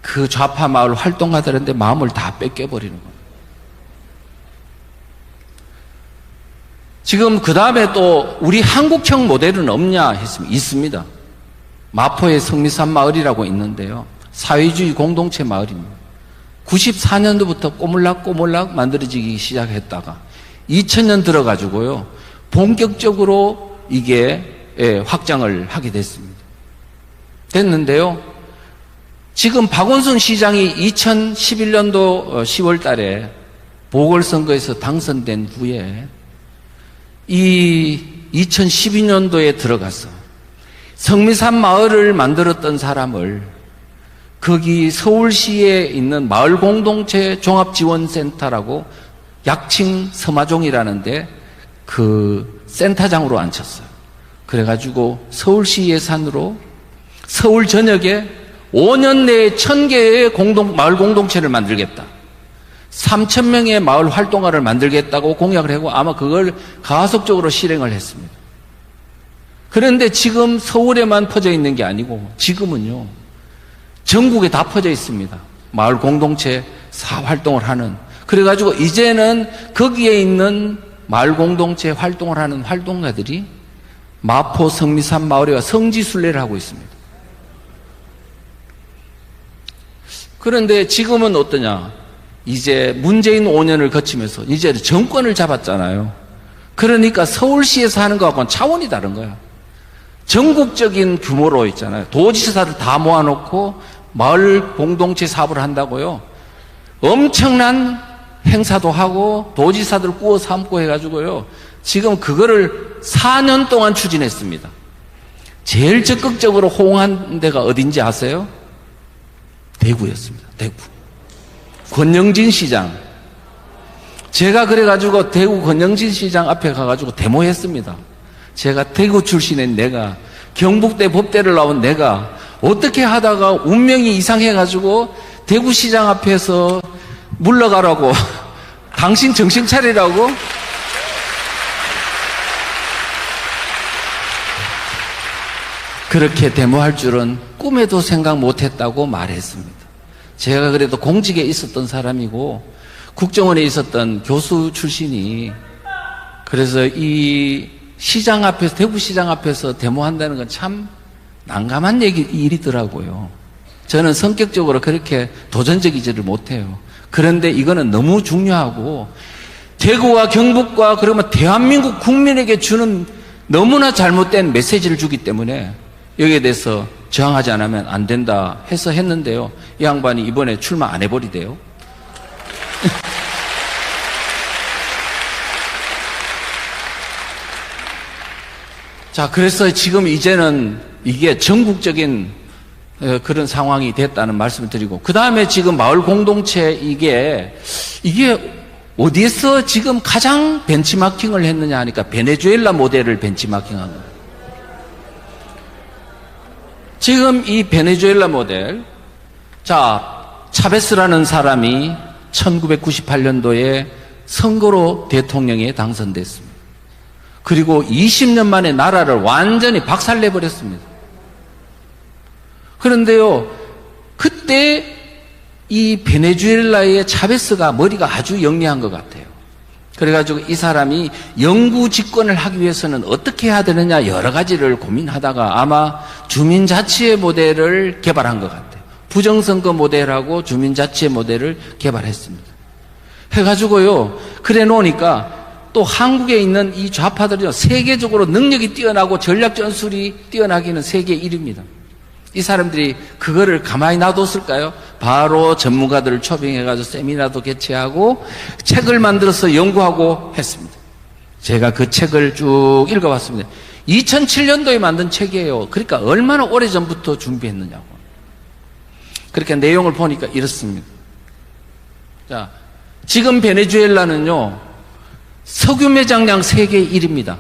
그 좌파 마을 활동가들한테 마음을 다 뺏겨버리는 거예요. 지금 그 다음에 또 우리 한국형 모델은 없냐 했으면 있습니다. 마포의 성미산 마을이라고 있는데요. 사회주의 공동체 마을입니다. 94년도부터 꼬물락꼬물락 만들어지기 시작했다가 2000년 들어가지고요. 본격적으로 이게 확장을 하게 됐는데요. 지금 박원순 시장이 2011년도 10월 달에 보궐선거에서 당선된 후에 이 2012년도에 들어가서 성미산 마을을 만들었던 사람을 거기 서울시에 있는 마을공동체 종합지원센터라고 약칭 서마종이라는데 그 센터장으로 앉혔어요. 그래가지고 서울시 예산으로 서울 전역에 5년 내에 1000개의 마을 공동체를 만들겠다. 3000명의 마을 활동가를 만들겠다고 공약을 하고 아마 그걸 가속적으로 실행을 했습니다. 그런데 지금 서울에만 퍼져 있는 게 아니고 지금은요. 전국에 다 퍼져 있습니다. 마을 공동체 활동을 하는. 그래가지고 이제는 거기에 있는 마을 공동체 활동을 하는 활동가들이 마포 성미산 마을에 와 성지순례를 하고 있습니다. 그런데 지금은 어떠냐? 이제 문재인 5년을 거치면서 이제 정권을 잡았잖아요. 그러니까 서울시에서 하는 것하고는 차원이 다른 거야. 전국적인 규모로 있잖아요. 도지사를 다 모아놓고 마을 공동체 사업을 한다고요. 엄청난 행사도 하고 도지사들 꾸어 삼고 해가지고요. 지금 그거를 4년 동안 추진했습니다. 제일 적극적으로 호응한 데가 어딘지 아세요? 대구였습니다. 대구. 권영진 시장. 제가 그래가지고 대구 권영진 시장 앞에 가가지고 데모했습니다. 제가 대구 출신인 내가, 경북대 법대를 나온 내가 어떻게 하다가 운명이 이상해가지고 대구시장 앞에서 물러가라고 당신 정신 차리라고 그렇게 데모할 줄은 꿈에도 생각 못했다고 말했습니다. 제가 그래도 공직에 있었던 사람이고 국정원에 있었던 교수 출신이 그래서 이 시장 앞에서, 대구시장 앞에서 데모한다는 건 참 난감한 일이더라고요. 저는 성격적으로 그렇게 도전적이지를 못해요. 그런데 이거는 너무 중요하고 대구와 경북과 그러면 대한민국 국민에게 주는 너무나 잘못된 메시지를 주기 때문에 여기에 대해서 저항하지 않으면 안 된다 해서 했는데요. 이 양반이 이번에 출마 안 해버리대요. 자, 그래서 지금 이제는 이게 전국적인 그런 상황이 됐다는 말씀을 드리고, 그 다음에 지금 마을 공동체 이게 어디에서 지금 가장 벤치마킹을 했느냐 하니까 베네수엘라 모델을 벤치마킹한 거예요. 지금 이 베네수엘라 모델, 자, 차베스라는 사람이 1998년도에 선거로 대통령에 당선됐습니다. 그리고 20년 만에 나라를 완전히 박살내버렸습니다. 그런데요, 그때 이 베네수엘라의 차베스가 머리가 아주 영리한 것 같아요. 그래가지고 이 사람이 영구 집권을 하기 위해서는 어떻게 해야 되느냐 여러 가지를 고민하다가 아마 주민자치의 모델을 개발한 것 같아요. 부정선거 모델하고 주민자치의 모델을 개발했습니다. 해가지고요, 그래 놓으니까 또 한국에 있는 이 좌파들이요, 세계적으로 능력이 뛰어나고 전략 전술이 뛰어나기는 세계 1위입니다. 이 사람들이 그거를 가만히 놔뒀을까요? 바로 전문가들을 초빙해가지고 세미나도 개최하고 책을 만들어서 연구하고 했습니다. 제가 그 책을 쭉 읽어봤습니다. 2007년도에 만든 책이에요. 그러니까 얼마나 오래전부터 준비했느냐고. 그렇게 내용을 보니까 이렇습니다. 자, 지금 베네수엘라는요, 석유 매장량 세계 1위입니다.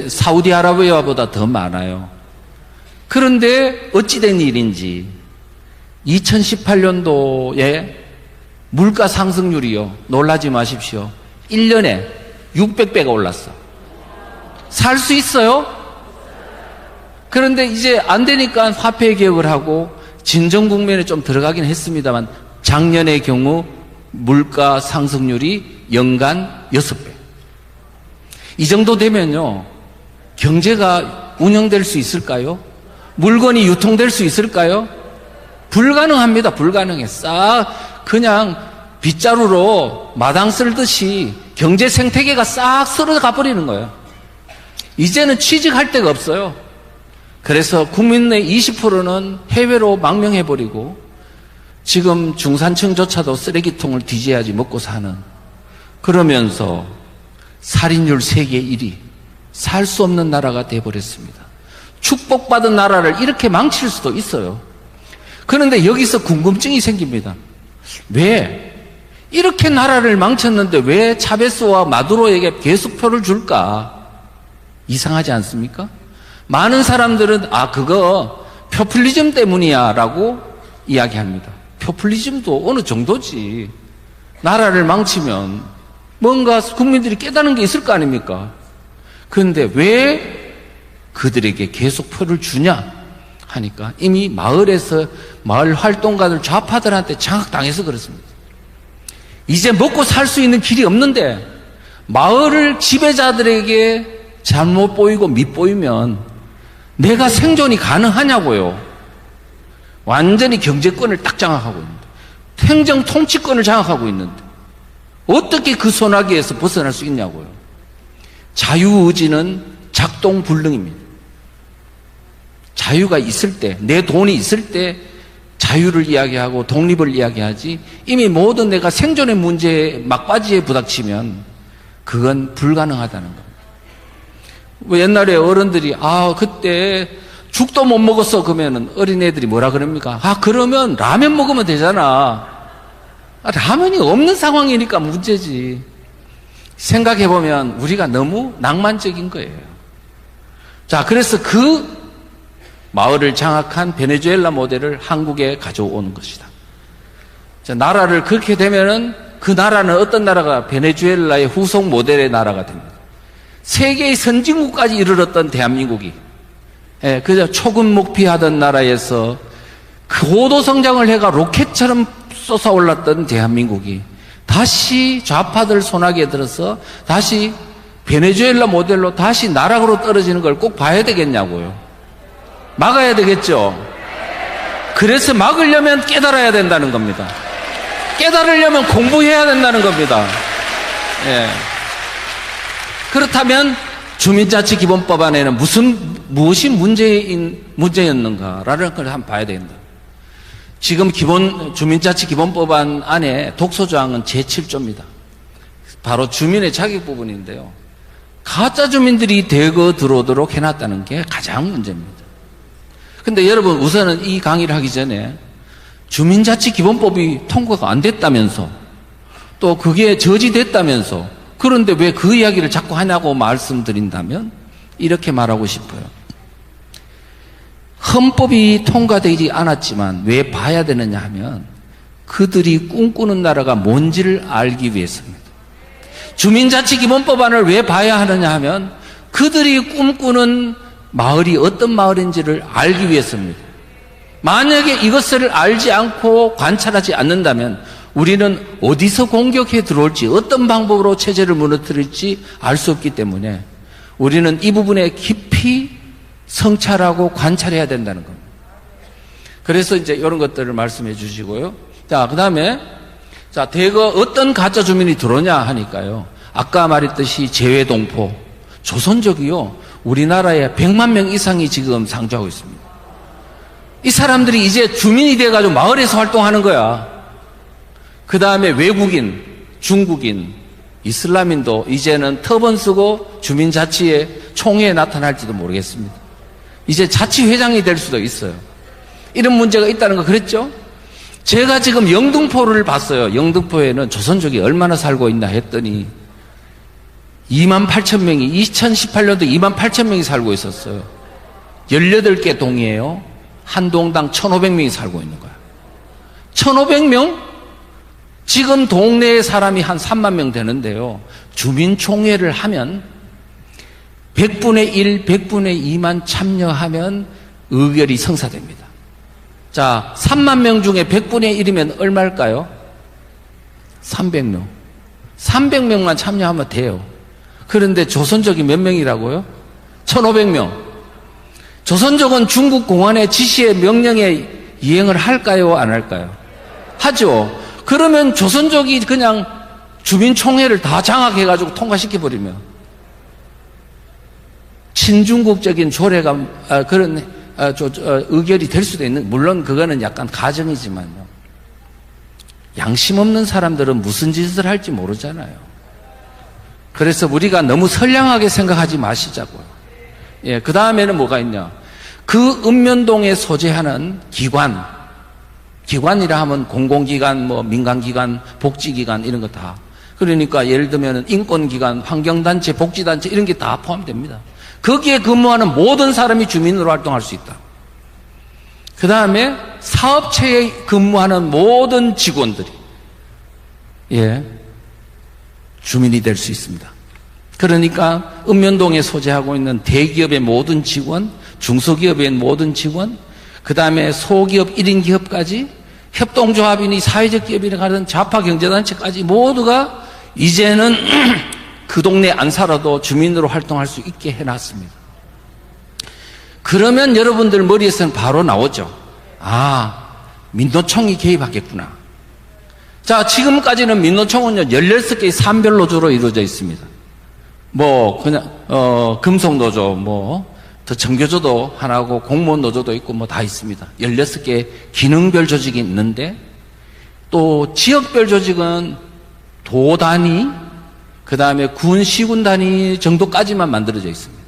사우디아라비아보다 더 많아요. 그런데 어찌된 일인지 2018년도에 물가 상승률이요, 놀라지 마십시오, 1년에 600배가 올랐어. 살 수 있어요? 그런데 이제 안 되니까 화폐 개혁을 하고 진정 국면에 좀 들어가긴 했습니다만 작년의 경우 물가 상승률이 연간 6배. 이 정도 되면요, 경제가 운영될 수 있을까요? 물건이 유통될 수 있을까요? 불가능합니다. 불가능해. 싹 그냥 빗자루로 마당 쓸듯이 경제 생태계가 싹 쓸어가 버리는 거예요. 이제는 취직할 데가 없어요. 그래서 국민의 20%는 해외로 망명해버리고 지금 중산층조차도 쓰레기통을 뒤져야지 먹고 사는, 그러면서 살인율 세계 1위, 살 수 없는 나라가 돼버렸습니다. 축복받은 나라를 이렇게 망칠 수도 있어요. 그런데 여기서 궁금증이 생깁니다. 왜 이렇게 나라를 망쳤는데 왜 차베스와 마두로에게 계속 표를 줄까? 이상하지 않습니까? 많은 사람들은 그거 포퓰리즘 때문이야 라고 이야기합니다. 포퓰리즘도 어느 정도지. 나라를 망치면 뭔가 국민들이 깨닫는 게 있을 거 아닙니까? 그런데 왜 그들에게 계속 표를 주냐 하니까 이미 마을에서 마을 활동가들 좌파들한테 장악당해서 그렇습니다. 이제 먹고 살 수 있는 길이 없는데 마을을 지배자들에게 잘못 보이고 밉보이면 내가 생존이 가능하냐고요. 완전히 경제권을 딱 장악하고 있는데, 행정 통치권을 장악하고 있는데 어떻게 그 소나기에서 벗어날 수 있냐고요. 자유의지는 작동 불능입니다. 자유가 있을 때, 내 돈이 있을 때 자유를 이야기하고 독립을 이야기하지, 이미 모든 내가 생존의 문제에 막바지에 부닥치면 그건 불가능하다는 겁니다. 옛날에 어른들이 그때 죽도 못 먹었어 그러면 어린애들이 뭐라 그럽니까? 그러면 라면 먹으면 되잖아. 라면이 없는 상황이니까 문제지. 생각해보면 우리가 너무 낭만적인 거예요. 자, 그래서 그 마을을 장악한 베네수엘라 모델을 한국에 가져오는 것이다. 자, 나라를 그렇게 되면은 그 나라는 어떤 나라가 베네수엘라의 후속 모델의 나라가 됩니다. 세계의 선진국까지 이르렀던 대한민국이, 그저 초급목피하던 나라에서 고도 성장을 해가 로켓처럼 솟아올랐던 대한민국이 다시 좌파들 손아귀에 들어서 다시 베네수엘라 모델로 다시 나락으로 떨어지는 걸 꼭 봐야 되겠냐고요. 막아야 되겠죠. 그래서 막으려면 깨달아야 된다는 겁니다. 깨달으려면 공부해야 된다는 겁니다. 그렇다면 주민자치 기본법 안에는 무엇이 문제였는가라는 걸 한번 봐야 된다. 지금 주민자치 기본법안 안에 독소조항은 제7조입니다. 바로 주민의 자격 부분인데요. 가짜 주민들이 대거 들어오도록 해놨다는 게 가장 문제입니다. 근데 여러분, 우선은 이 강의를 하기 전에 주민자치기본법이 통과가 안 됐다면서, 또 그게 저지됐다면서, 그런데 왜 그 이야기를 자꾸 하냐고 말씀드린다면 이렇게 말하고 싶어요. 헌법이 통과되지 않았지만 왜 봐야 되느냐 하면 그들이 꿈꾸는 나라가 뭔지를 알기 위해서입니다. 주민자치기본법안을 왜 봐야 하느냐 하면 그들이 꿈꾸는 마을이 어떤 마을인지를 알기 위해서입니다. 만약에 이것을 알지 않고 관찰하지 않는다면 우리는 어디서 공격해 들어올지, 어떤 방법으로 체제를 무너뜨릴지 알 수 없기 때문에 우리는 이 부분에 깊이 성찰하고 관찰해야 된다는 겁니다. 그래서 이제 이런 것들을 말씀해 주시고요. 자, 그 다음에, 자, 대거 어떤 가짜 주민이 들어오냐 하니까요. 아까 말했듯이 재외동포, 조선족이요. 우리나라에 100만 명 이상이 지금 상주하고 있습니다. 이 사람들이 이제 주민이 돼가지고 마을에서 활동하는 거야. 그 다음에 외국인, 중국인, 이슬람인도 이제는 터번 쓰고 주민자치의 총회에 나타날지도 모르겠습니다. 이제 자치회장이 될 수도 있어요. 이런 문제가 있다는 거 그랬죠? 제가 지금 영등포를 봤어요. 영등포에는 조선족이 얼마나 살고 있나 했더니 28,000명이 2018년도 28,000명이 살고 있었어요. 18개 동이에요. 한 동당 1,500명이 살고 있는 거야. 1,500명? 지금 동네에 사람이 한 3만 명 되는데요. 주민총회를 하면 100분의 1, 100분의 2만 참여하면 의결이 성사됩니다. 자, 3만 명 중에 100분의 1이면 얼마일까요? 300명. 300명만 참여하면 돼요. 그런데 조선족이 몇 명이라고요? 1,500명. 조선족은 중국 공안의 지시에 명령에 이행을 할까요? 안 할까요? 하죠. 그러면 조선족이 그냥 주민총회를 다 장악해가지고 통과시켜버리면 친중국적인 조례가 그런 의결이 될 수도 있는, 물론 그거는 약간 가정이지만요. 양심 없는 사람들은 무슨 짓을 할지 모르잖아요. 그래서 우리가 너무 선량하게 생각하지 마시자고요. 예, 그 다음에는 뭐가 있냐? 그 읍면동에 소재하는 기관이라 하면 공공기관, 뭐 민간기관, 복지기관 이런 거 다. 그러니까 예를 들면 인권기관, 환경단체, 복지단체 이런 게 다 포함됩니다. 거기에 근무하는 모든 사람이 주민으로 활동할 수 있다. 그 다음에 사업체에 근무하는 모든 직원들이 주민이 될 수 있습니다. 그러니까 읍면동에 소재하고 있는 대기업의 모든 직원, 중소기업의 모든 직원, 그 다음에 소기업 1인 기업까지 협동조합이니 사회적 기업이나 가는 좌파 경제단체까지 모두가 이제는 그 동네에 안 살아도 주민으로 활동할 수 있게 해놨습니다. 그러면 여러분들 머리에서는 바로 나오죠. 아, 민노총이 개입하겠구나. 자, 지금까지는 민노총은요, 16개의 산별노조로 이루어져 있습니다. 뭐, 그냥, 금속노조, 더 정교조도 하나고 공무원 노조도 있고 뭐 다 있습니다. 16개 기능별 조직이 있는데 또 지역별 조직은 도 단위, 그 다음에 군, 시군 단위 정도까지만 만들어져 있습니다.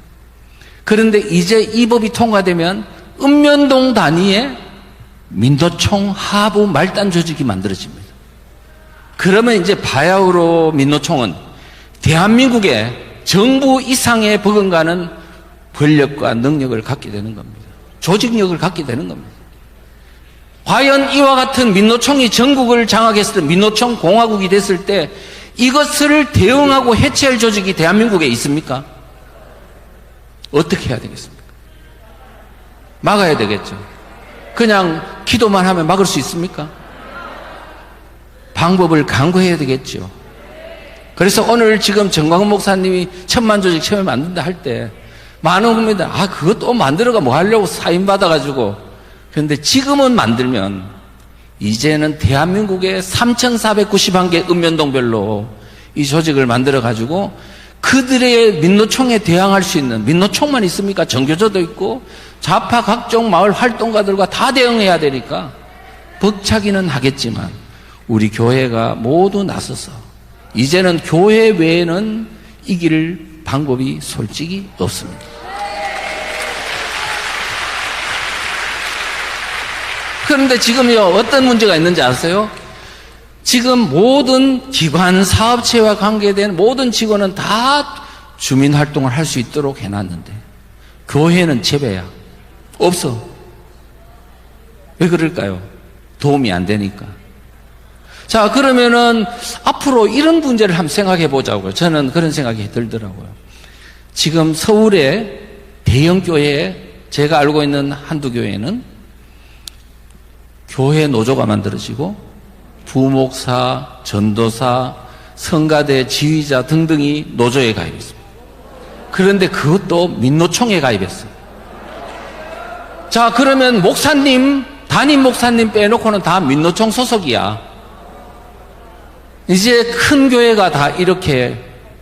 그런데 이제 이 법이 통과되면 읍면동 단위의 민노총 하부 말단 조직이 만들어집니다. 그러면 이제 바야흐로 민노총은 대한민국의 정부 이상의 버금가는 권력과 능력을 갖게 되는 겁니다. 조직력을 갖게 되는 겁니다. 과연 이와 같은 민노총이 전국을 장악했을 때, 민노총 공화국이 됐을 때 이것을 대응하고 해체할 조직이 대한민국에 있습니까? 어떻게 해야 되겠습니까? 막아야 되겠죠. 그냥 기도만 하면 막을 수 있습니까? 방법을 강구해야 되겠죠. 그래서 오늘 지금 정광훈 목사님이 1000만 조직 처음에 만든다 할 때 많은 겁니다. 아, 그거 또 만들어가 뭐 하려고 사인받아가지고. 그런데 지금은 만들면 이제는 대한민국의 3,491개 읍면동별로 이 조직을 만들어가지고 그들의 민노총에 대항할 수 있는, 민노총만 있습니까? 정교조도 있고 좌파 각종 마을 활동가들과 다 대응해야 되니까 벅차기는 하겠지만 우리 교회가 모두 나서서 이제는 교회 외에는 이길 방법이 솔직히 없습니다. 그런데 지금요, 어떤 문제가 있는지 아세요? 지금 모든 기관, 사업체와 관계된 모든 직원은 다 주민활동을 할 수 있도록 해놨는데, 교회는 제외야. 없어. 왜 그럴까요? 도움이 안 되니까. 자, 그러면은 앞으로 이런 문제를 한번 생각해 보자고요. 저는 그런 생각이 들더라고요. 지금 서울의 대형 교회에 제가 알고 있는 한두 교회는 교회 노조가 만들어지고 부목사, 전도사, 성가대 지휘자 등등이 노조에 가입했습니다. 그런데 그것도 민노총에 가입했어요. 자, 그러면 목사님, 담임 목사님 빼놓고는 다 민노총 소속이야. 이제 큰 교회가 다 이렇게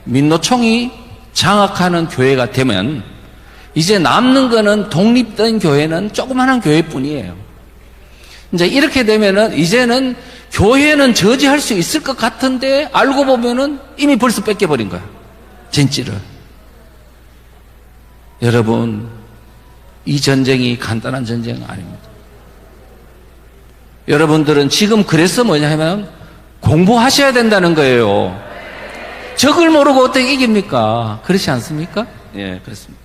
민노총이 장악하는 교회가 되면 이제 남는 거는 독립된 교회는 조그마한 교회뿐이에요. 이제 이렇게 되면은 이제는 교회는 저지할 수 있을 것 같은데 알고 보면은 이미 벌써 뺏겨버린 거야. 진지를. 여러분, 이 전쟁이 간단한 전쟁은 아닙니다. 여러분들은 지금 그래서 뭐냐 하면 공부하셔야 된다는 거예요. 적을 모르고 어떻게 이깁니까? 그렇지 않습니까? 예, 그렇습니다.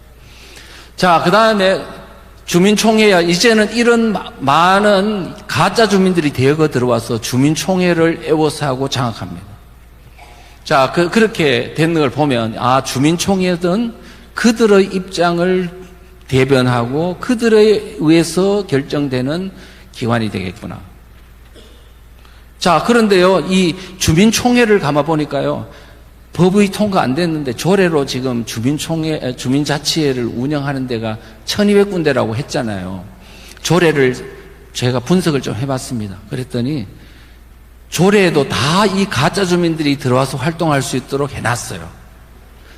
자, 그 다음에 주민총회야. 이제는 이런 많은 가짜 주민들이 대거 들어와서 주민총회를 애워싸고 장악합니다. 자, 그렇게 되는 걸 보면, 아, 주민총회든 그들의 입장을 대변하고 그들에 의해서 결정되는 기관이 되겠구나. 자, 그런데요, 이 주민총회를 감아보니까요, 법이 통과 안 됐는데 조례로 지금 주민총회, 주민자치회를 운영하는 데가 1200군데라고 했잖아요. 조례를 제가 분석을 좀 해봤습니다. 그랬더니 조례에도 다 이 가짜 주민들이 들어와서 활동할 수 있도록 해놨어요.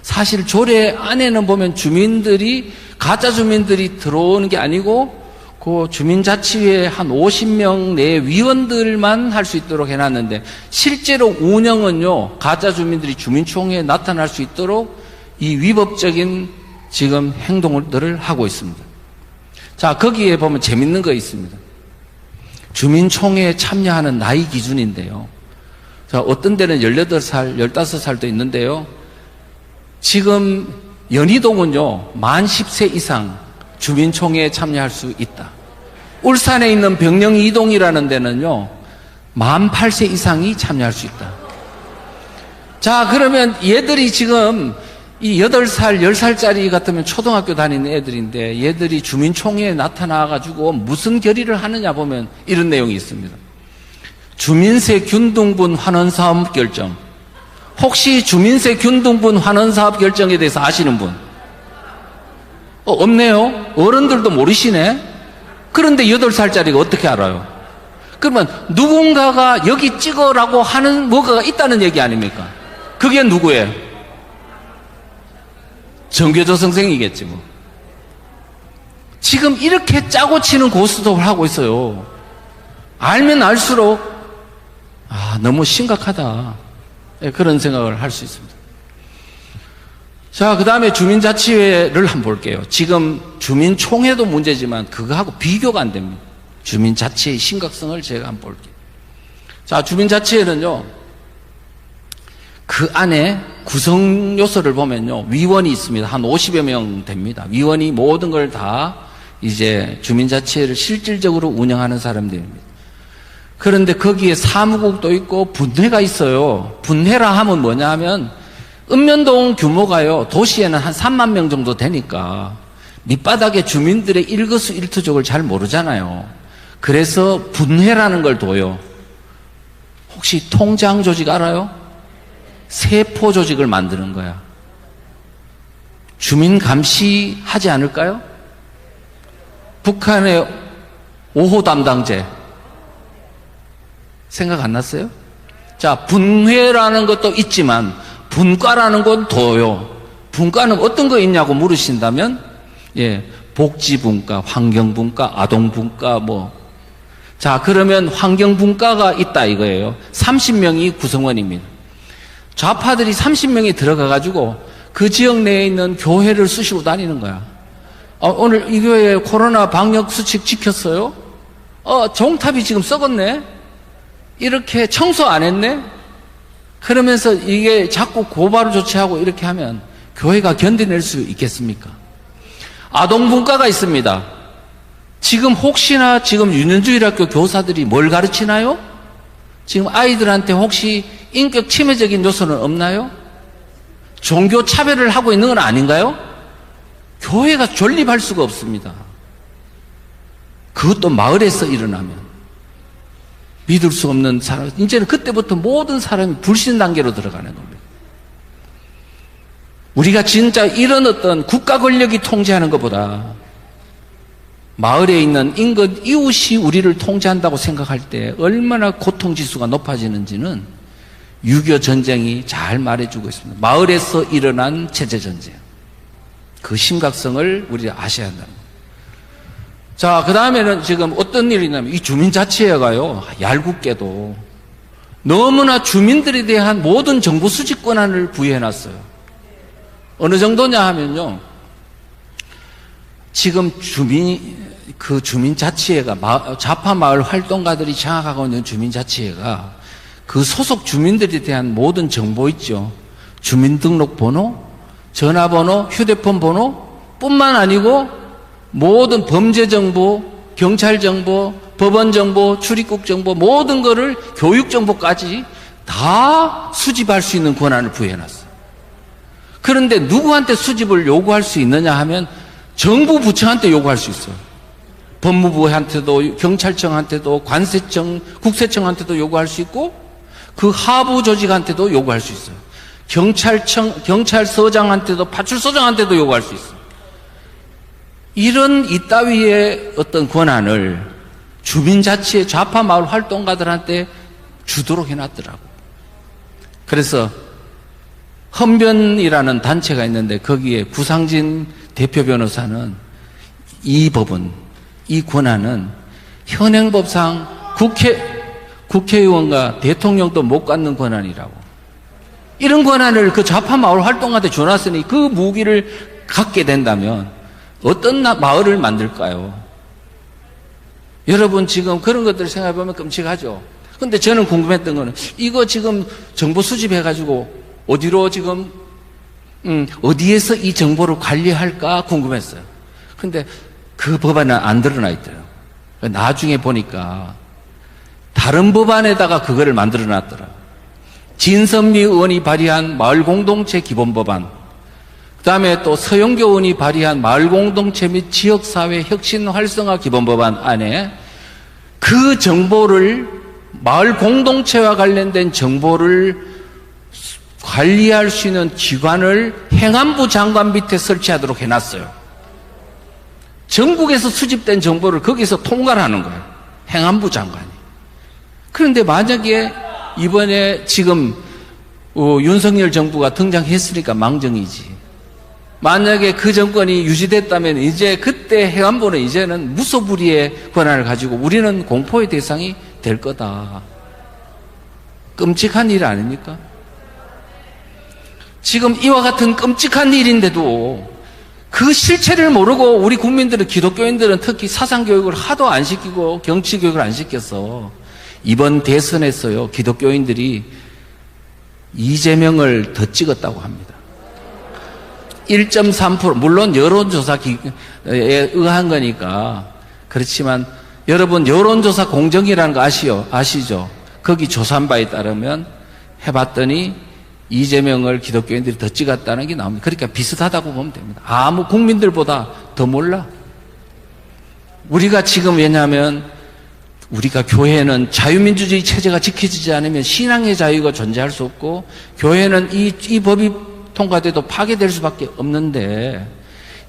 사실 조례 안에는 보면 주민들이, 가짜 주민들이 들어오는 게 아니고 그 주민자치회 한 50명 내 위원들만 할 수 있도록 해놨는데 실제로 운영은요, 가짜 주민들이 주민총회에 나타날 수 있도록 이 위법적인 지금 행동들을 하고 있습니다. 자, 거기에 보면 재밌는 거 있습니다. 주민총회에 참여하는 나이 기준인데요. 자, 어떤 데는 18살, 15살도 있는데요. 지금 연희동은요, 만 10세 이상 주민총회에 참여할 수 있다. 울산에 있는 병영이동이라는 데는요, 만 8세 이상이 참여할 수 있다. 자, 그러면 얘들이 지금 이 8살, 10살짜리 같으면 초등학교 다니는 애들인데 얘들이 주민총회에 나타나가지고 무슨 결의를 하느냐 보면 이런 내용이 있습니다. 주민세 균등분 환원사업 결정. 혹시 주민세 균등분 환원사업 결정에 대해서 아시는 분? 없네요. 어른들도 모르시네. 그런데 8살짜리가 어떻게 알아요? 그러면 누군가가 여기 찍어라고 하는 뭐가 있다는 얘기 아닙니까? 그게 누구예요? 정교조 선생이겠지 뭐. 지금 이렇게 짜고 치는 고스톱을 하고 있어요. 알면 알수록 너무 심각하다, 그런 생각을 할 수 있습니다. 자, 그 다음에 주민자치회를 한번 볼게요. 지금 주민총회도 문제지만 그거하고 비교가 안 됩니다. 주민자치회의 심각성을 제가 한번 볼게요. 자, 주민자치회는요, 그 안에 구성 요소를 보면요, 위원이 있습니다. 한 50여 명 됩니다. 위원이 모든 걸 다 이제 주민자치회를 실질적으로 운영하는 사람들입니다. 그런데 거기에 사무국도 있고 분회가 있어요. 분회라 하면 뭐냐 하면 읍면동 규모가요, 도시에는 한 3만 명 정도 되니까 밑바닥에 주민들의 일거수일투족을 잘 모르잖아요. 그래서 분회라는 걸 둬요. 혹시 통장 조직 알아요? 세포 조직을 만드는 거야. 주민 감시하지 않을까요? 북한의 5호 담당제 생각 안 났어요? 자, 분회라는 것도 있지만 분과라는 건 더요. 분과는 어떤 거 있냐고 물으신다면, 복지분과, 환경분과, 아동분과 뭐. 자, 그러면 환경분과가 있다 이거예요. 30명이 구성원입니다. 좌파들이 30명이 들어가가지고 그 지역 내에 있는 교회를 쑤시고 다니는 거야. 오늘 이 교회 코로나 방역 수칙 지켰어요? 종탑이 지금 썩었네? 이렇게 청소 안 했네? 그러면서 이게 자꾸 고발을 조치하고 이렇게 하면 교회가 견뎌낼 수 있겠습니까? 아동분과가 있습니다. 지금 혹시나 지금 유년주일학교 교사들이 뭘 가르치나요? 지금 아이들한테 혹시 인격 침해적인 요소는 없나요? 종교 차별을 하고 있는 건 아닌가요? 교회가 존립할 수가 없습니다. 그것도 마을에서 일어나면 믿을 수 없는 사람, 이제는 그때부터 모든 사람이 불신 단계로 들어가는 겁니다. 우리가 진짜 이런 어떤 국가 권력이 통제하는 것보다 마을에 있는 인근 이웃이 우리를 통제한다고 생각할 때 얼마나 고통지수가 높아지는지는 6.25 전쟁이 잘 말해주고 있습니다. 마을에서 일어난 체제전쟁. 그 심각성을 우리가 아셔야 한다는 겁니다. 자, 그 다음에는 지금 어떤 일이 있냐면 이 주민자치회가요, 얄궂게도 너무나 주민들에 대한 모든 정보 수집 권한을 부여해놨어요. 어느 정도냐 하면요, 지금 주민자치회가, 좌파마을 활동가들이 장악하고 있는 주민자치회가 그 소속 주민들에 대한 모든 정보 있죠. 주민등록번호, 전화번호, 휴대폰 번호 뿐만 아니고 모든 범죄 정보, 경찰 정보, 법원 정보, 출입국 정보, 모든 거를 교육 정보까지 다 수집할 수 있는 권한을 부여해놨어요. 그런데 누구한테 수집을 요구할 수 있느냐 하면 정부 부처한테 요구할 수 있어요. 법무부한테도, 경찰청한테도, 관세청, 국세청한테도 요구할 수 있고 그 하부 조직한테도 요구할 수 있어요. 경찰서장한테도, 파출소장한테도 요구할 수 있어요. 이런 이따위의 어떤 권한을 주민자치의 좌파 마을 활동가들한테 주도록 해놨더라고. 그래서 헌변이라는 단체가 있는데 거기에 구상진 대표 변호사는 이 법은, 이 권한은 현행법상 국회의원과 대통령도 못 갖는 권한이라고. 이런 권한을 그 좌파 마을 활동가한테 줘놨으니 그 무기를 갖게 된다면 어떤 마을을 만들까요? 여러분 지금 그런 것들을 생각해보면 끔찍하죠. 근데 저는 궁금했던 거는 이거 지금 정보 수집해가지고 어디로 지금 어디에서 이 정보를 관리할까 궁금했어요. 근데 그 법안은 안 드러나 있더라고요. 나중에 보니까 다른 법안에다가 그거를 만들어 놨더라고요. 진선미 의원이 발의한 마을공동체 기본법안, 그 다음에 또 서영교 의원이 발의한 마을공동체 및 지역사회 혁신 활성화 기본법안 안에 그 정보를, 마을공동체와 관련된 정보를 관리할 수 있는 기관을 행안부 장관 밑에 설치하도록 해놨어요. 전국에서 수집된 정보를 거기서 통관하는 거예요. 행안부 장관이. 그런데 만약에 이번에 지금 윤석열 정부가 등장했으니까 망정이지. 만약에 그 정권이 유지됐다면 이제 그때 행안부는 이제는 무소불위의 권한을 가지고 우리는 공포의 대상이 될 거다. 끔찍한 일 아닙니까? 지금 이와 같은 끔찍한 일인데도 그 실체를 모르고 우리 국민들은, 기독교인들은 특히 사상교육을 하도 안 시키고 정치교육을 안 시켜서 이번 대선에서요, 기독교인들이 이재명을 더 찍었다고 합니다. 1.3%, 물론 여론조사에 의한 거니까 그렇지만 여러분 여론조사 공정이라는 거 아시죠? 거기 조사한 바에 따르면 해봤더니 이재명을 기독교인들이 더 찍었다는 게 나옵니다. 그러니까 비슷하다고 보면 됩니다. 아무 국민들보다 더 몰라. 우리가 지금 왜냐하면 우리가 교회는 자유민주주의 체제가 지켜지지 않으면 신앙의 자유가 존재할 수 없고 교회는 이 법이 통과돼도 파괴될 수밖에 없는데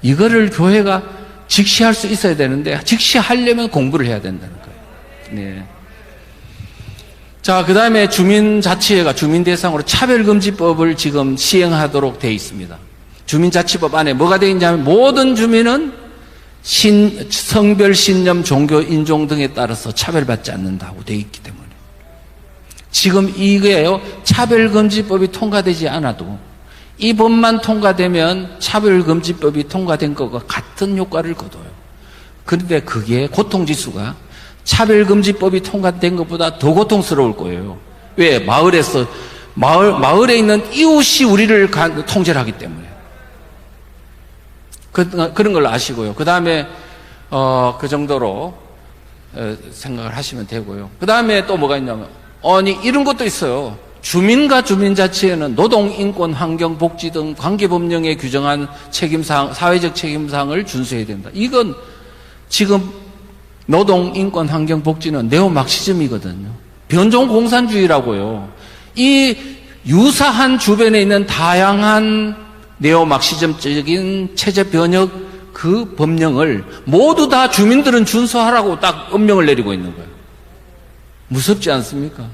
이거를 교회가 직시할 수 있어야 되는데 직시하려면 공부를 해야 된다는 거예요. 네. 자, 그 다음에 주민자치회가 주민대상으로 차별금지법을 지금 시행하도록 되어 있습니다. 주민자치법 안에 뭐가 되어 있냐면 모든 주민은 성별, 신념, 종교, 인종 등에 따라서 차별받지 않는다고 되어 있기 때문에 지금 이거예요. 차별금지법이 통과되지 않아도 이 법만 통과되면 차별금지법이 통과된 것과 같은 효과를 거둬요. 그런데 그게 고통지수가 차별금지법이 통과된 것보다 더 고통스러울 거예요. 왜? 마을에 있는 이웃이 우리를 통제를 하기 때문에. 그런 걸 아시고요. 그 다음에, 그 정도로 생각을 하시면 되고요. 그 다음에 또 뭐가 있냐면, 아니, 이런 것도 있어요. 주민과 주민자치에는 노동, 인권, 환경, 복지 등 관계법령에 규정한 책임사항, 사회적 책임사항을 준수해야 된다. 이건 지금 노동, 인권, 환경, 복지는 네오막시즘이거든요. 변종공산주의라고요. 이 유사한 주변에 있는 다양한 네오막시즘적인 체제 변혁 그 법령을 모두 다 주민들은 준수하라고 딱 엄명을 내리고 있는 거예요. 무섭지 않습니까?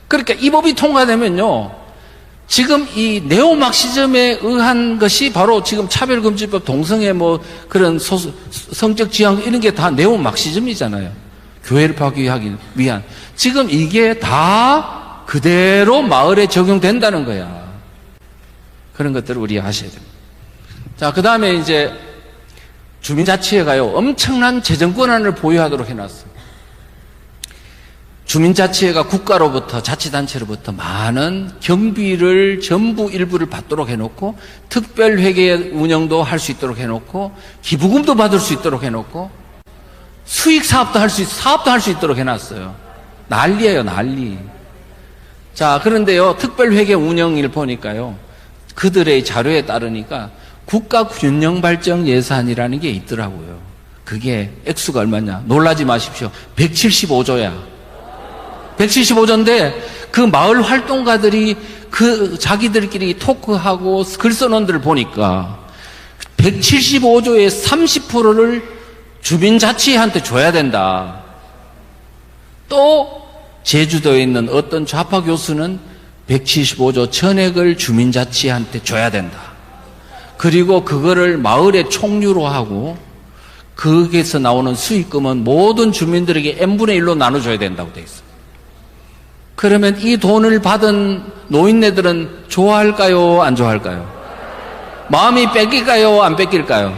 그러니까 이 법이 통과되면요, 지금 이 네오막시즘에 의한 것이 바로 지금 차별금지법, 동성애 뭐 그런 성적 지향 이런 게 다 네오막시즘이잖아요. 교회를 파괴하기 위한. 지금 이게 다 그대로 마을에 적용된다는 거야. 그런 것들을 우리 아셔야 됩니다. 자, 그 다음에 이제 주민자치회가요, 엄청난 재정 권한을 보유하도록 해놨어요. 주민자치회가 국가로부터, 자치단체로부터 많은 경비를 전부 일부를 받도록 해놓고, 특별회계 운영도 할 수 있도록 해놓고, 기부금도 받을 수 있도록 해놓고, 수익사업도 할 수 있도록 해놨어요. 난리예요, 난리. 자, 그런데요, 특별회계 운영을 보니까요, 그들의 자료에 따르니까 국가균형발전 예산이라는 게 있더라고요. 그게 액수가 얼마냐? 놀라지 마십시오. 175조야. 175조인데 그 마을 활동가들이 그 자기들끼리 토크하고 글 써놓은 데를 보니까 175조의 30%를 주민자치회한테 줘야 된다. 또 제주도에 있는 어떤 좌파 교수는 175조 전액을 주민자치회한테 줘야 된다. 그리고 그거를 마을에 총류로 하고 거기에서 나오는 수익금은 모든 주민들에게 n분의 1로 나눠줘야 된다고 돼 있어요. 그러면 이 돈을 받은 노인네들은 좋아할까요? 안 좋아할까요? 마음이 뺏길까요? 안 뺏길까요?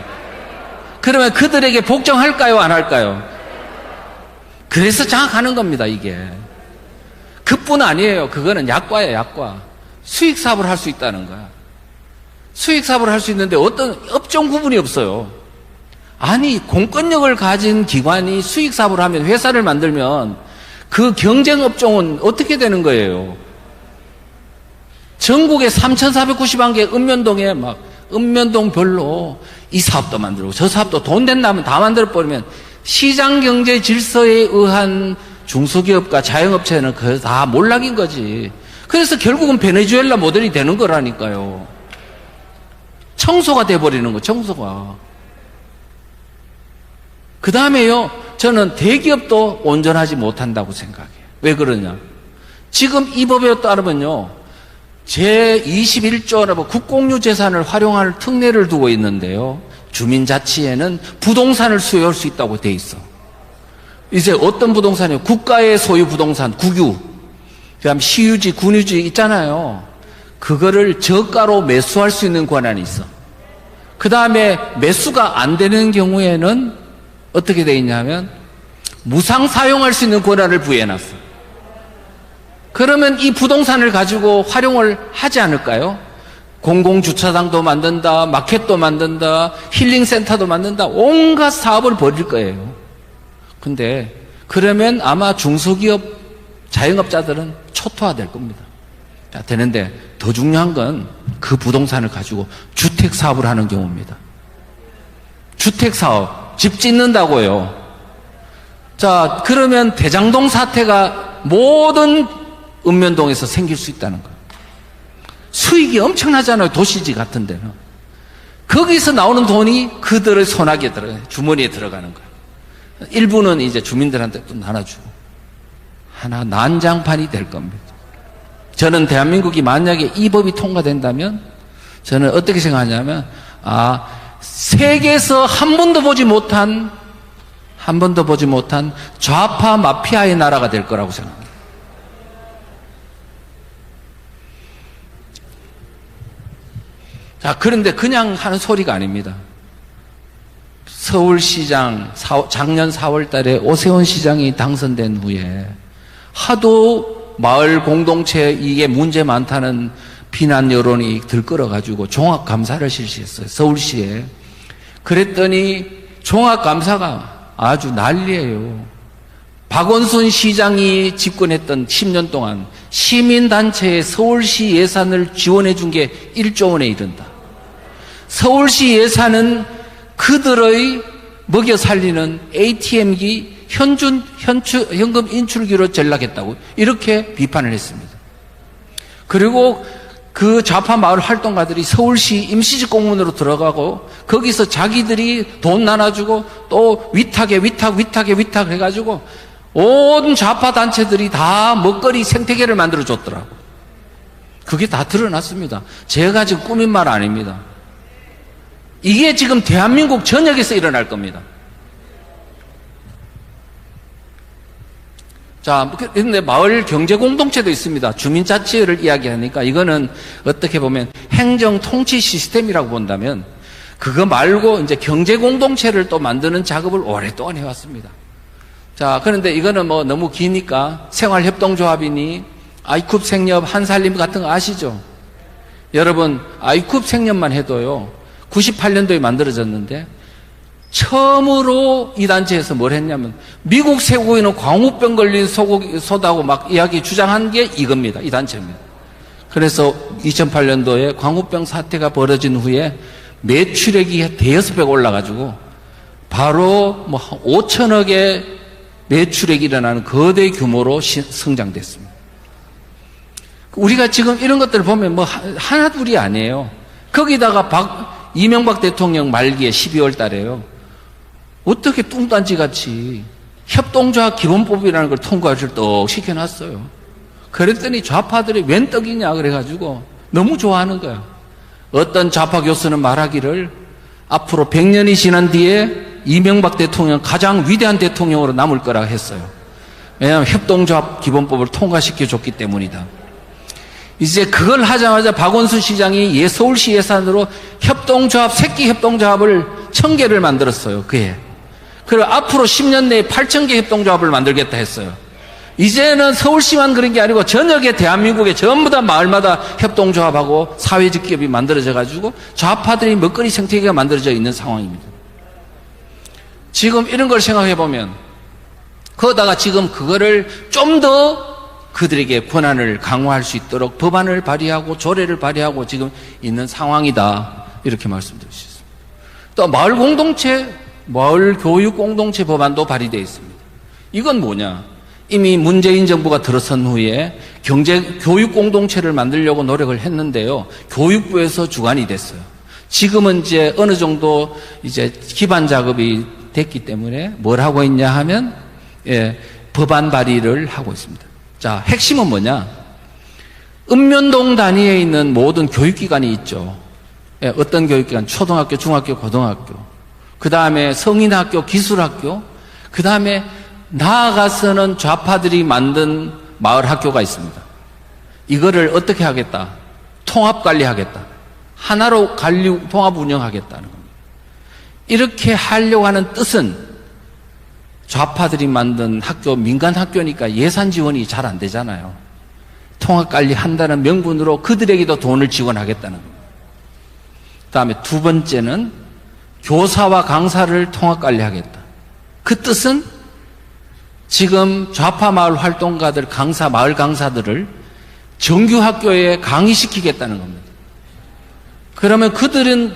그러면 그들에게 복종할까요? 안 할까요? 그래서 장악하는 겁니다, 이게. 그뿐 아니에요. 그거는 약과예요, 약과. 수익사업을 할 수 있다는 거야. 수익사업을 할 수 있는데 어떤 업종 구분이 없어요. 아니, 공권력을 가진 기관이 수익사업을 하면, 회사를 만들면 그 경쟁업종은 어떻게 되는 거예요? 전국에 3,491개 읍면동에 막 읍면동별로 이 사업도 만들고 저 사업도 돈 된다면 다 만들어버리면 시장경제 질서에 의한 중소기업과 자영업체는 그거 다 몰락인 거지. 그래서 결국은 베네수엘라 모델이 되는 거라니까요. 청소가 돼버리는 거, 청소가. 그 다음에요, 저는 대기업도 온전하지 못한다고 생각해요. 왜 그러냐? 지금 이 법에 따르면요, 제21조라고 국공유 재산을 활용할 특례를 두고 있는데요, 주민자치에는 부동산을 수요할 수 있다고 돼 있어. 이제 어떤 부동산이요? 국가의 소유 부동산, 국유, 그다음 시유지, 군유지 있잖아요. 그거를 저가로 매수할 수 있는 권한이 있어. 그 다음에 매수가 안 되는 경우에는 어떻게 돼 있냐면 무상 사용할 수 있는 권한을 부여해놨어. 그러면 이 부동산을 가지고 활용을 하지 않을까요? 공공주차장도 만든다, 마켓도 만든다, 힐링센터도 만든다, 온갖 사업을 벌일 거예요. 근데 그러면 아마 중소기업 자영업자들은 초토화될 겁니다. 자, 되는데 더 중요한 건 그 부동산을 가지고 주택사업을 하는 경우입니다. 주택사업, 집 짓는다고요. 자, 그러면 대장동 사태가 모든 읍면동에서 생길 수 있다는 거예요. 수익이 엄청나잖아요, 도시지 같은 데는. 거기서 나오는 돈이 그들의 손아귀에 들어가요. 주머니에 들어가는 거예요. 일부는 이제 주민들한테 또 나눠주고. 하나 난장판이 될 겁니다. 저는 대한민국이 만약에 이 법이 통과된다면 저는 어떻게 생각하냐면, 세계에서 한 번도 보지 못한 좌파 마피아의 나라가 될 거라고 생각합니다. 자, 그런데 그냥 하는 소리가 아닙니다. 서울시장 작년 4월 달에 오세훈 시장이 당선된 후에 하도 마을 공동체 이게 문제 많다는 비난 여론이 들끓어가지고 종합감사를 실시했어요. 서울시에. 그랬더니 종합감사가 아주 난리예요. 박원순 시장이 집권했던 10년 동안 시민단체에 서울시 예산을 지원해 준 게 1조 원에 이른다. 서울시 예산은 그들의 먹여 살리는 ATM기 현금 인출기로 전락했다고 이렇게 비판을 했습니다. 그리고 그 좌파 마을 활동가들이 서울시 임시직 공무원으로 들어가고 거기서 자기들이 돈 나눠주고 또 위탁 해가지고 온 좌파 단체들이 다 먹거리 생태계를 만들어 줬더라고. 그게 다 드러났습니다. 제가 지금 꾸민 말 아닙니다. 이게 지금 대한민국 전역에서 일어날 겁니다. 자, 근데 마을 경제 공동체도 있습니다. 주민자치를 이야기하니까 이거는 어떻게 보면 행정 통치 시스템이라고 본다면 그거 말고 이제 경제 공동체를 또 만드는 작업을 오랫동안 해왔습니다. 자, 그런데 이거는 뭐 너무 기니까 생활협동조합이니 아이쿱 생협, 한살림 같은 거 아시죠? 여러분, 아이쿱 생협만 해도요, 98년도에 만들어졌는데 처음으로 이 단체에서 뭘 했냐면 미국 쇠고기는 광우병 걸린 소다고 막 이야기 주장한 게 이겁니다. 이 단체입니다. 그래서 2008년도에 광우병 사태가 벌어진 후에 매출액이 대여섯 배가 올라가지고 바로 뭐 5천억의 매출액이 일어나는 거대 규모로 성장됐습니다. 우리가 지금 이런 것들을 보면 뭐 하나둘이 아니에요. 거기다가 이명박 대통령 말기에 12월 달에요. 어떻게 뚱딴지 같이 협동조합 기본법이라는 걸 통과를 떡 시켜놨어요. 그랬더니 좌파들이 웬 떡이냐 그래가지고 너무 좋아하는 거야. 어떤 좌파 교수는 말하기를 앞으로 100년이 지난 뒤에 이명박 대통령 가장 위대한 대통령으로 남을 거라고 했어요. 왜냐하면 협동조합 기본법을 통과시켜줬기 때문이다. 이제 그걸 하자마자 박원순 시장이 서울시 예산으로 협동조합, 새끼 협동조합을 1000개를 만들었어요. 그해. 그리고 앞으로 10년 내에 8000개 협동조합을 만들겠다 했어요. 이제는 서울시만 그런 게 아니고 전역의 대한민국에 전부 다 마을마다 협동조합하고 사회적 기업이 만들어져 가지고 좌파들이 먹거리 생태계가 만들어져 있는 상황입니다. 지금 이런 걸 생각해 보면 거기다가 지금 그거를 좀 더 그들에게 권한을 강화할 수 있도록 법안을 발의하고 조례를 발의하고 지금 있는 상황이다. 이렇게 말씀드릴 수 있습니다. 또 마을 공동체, 마을 교육 공동체 법안도 발의되어 있습니다. 이건 뭐냐? 이미 문재인 정부가 들어선 후에 교육 공동체를 만들려고 노력을 했는데요. 교육부에서 주관이 됐어요. 지금은 이제 어느 정도 이제 기반 작업이 됐기 때문에 뭘 하고 있냐 하면 법안 발의를 하고 있습니다. 자, 핵심은 뭐냐? 읍면동 단위에 있는 모든 교육기관이 있죠. 어떤 교육기관? 초등학교, 중학교, 고등학교. 그 다음에 성인학교, 기술학교. 그 다음에 나아가서는 좌파들이 만든 마을학교가 있습니다. 이거를 어떻게 하겠다? 통합관리하겠다. 하나로 통합 운영하겠다는 겁니다. 이렇게 하려고 하는 뜻은 좌파들이 만든 학교, 민간 학교니까 예산 지원이 잘 안 되잖아요. 통합관리 한다는 명분으로 그들에게도 돈을 지원하겠다는 겁니다. 그 다음에 두 번째는 교사와 강사를 통합관리하겠다. 그 뜻은 지금 좌파 마을 활동가들, 마을 강사들을 정규학교에 강의시키겠다는 겁니다. 그러면 그들은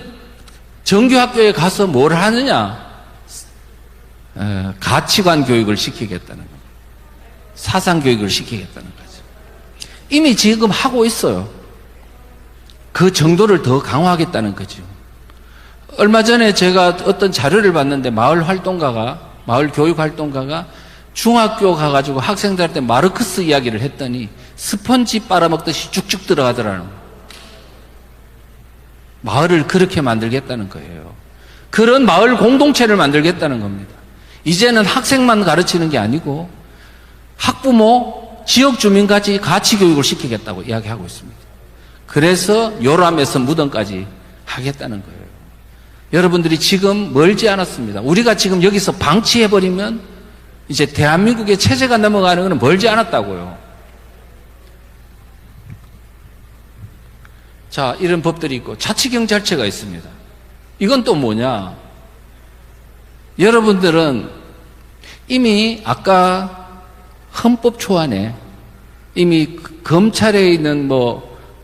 정규학교에 가서 뭘 하느냐? 가치관 교육을 시키겠다는 겁니다. 사상 교육을 시키겠다는 거죠. 이미 지금 하고 있어요. 그 정도를 더 강화하겠다는 거죠. 얼마 전에 제가 어떤 자료를 봤는데 마을 교육 활동가가 중학교 가가지고 학생들한테 마르크스 이야기를 했더니 스펀지 빨아먹듯이 쭉쭉 들어가더라는 거예요. 마을을 그렇게 만들겠다는 거예요. 그런 마을 공동체를 만들겠다는 겁니다. 이제는 학생만 가르치는 게 아니고 학부모, 지역 주민까지 가치 교육을 시키겠다고 이야기하고 있습니다. 그래서 요람에서 무덤까지 하겠다는 거예요. 여러분들이 지금 멀지 않았습니다. 우리가 지금 여기서 방치해버리면 이제 대한민국의 체제가 넘어가는 것은 멀지 않았다고요. 자, 이런 법들이 있고 자치경찰체가 있습니다. 이건 또 뭐냐? 여러분들은 이미 아까 헌법 초안에 이미 검찰에 있는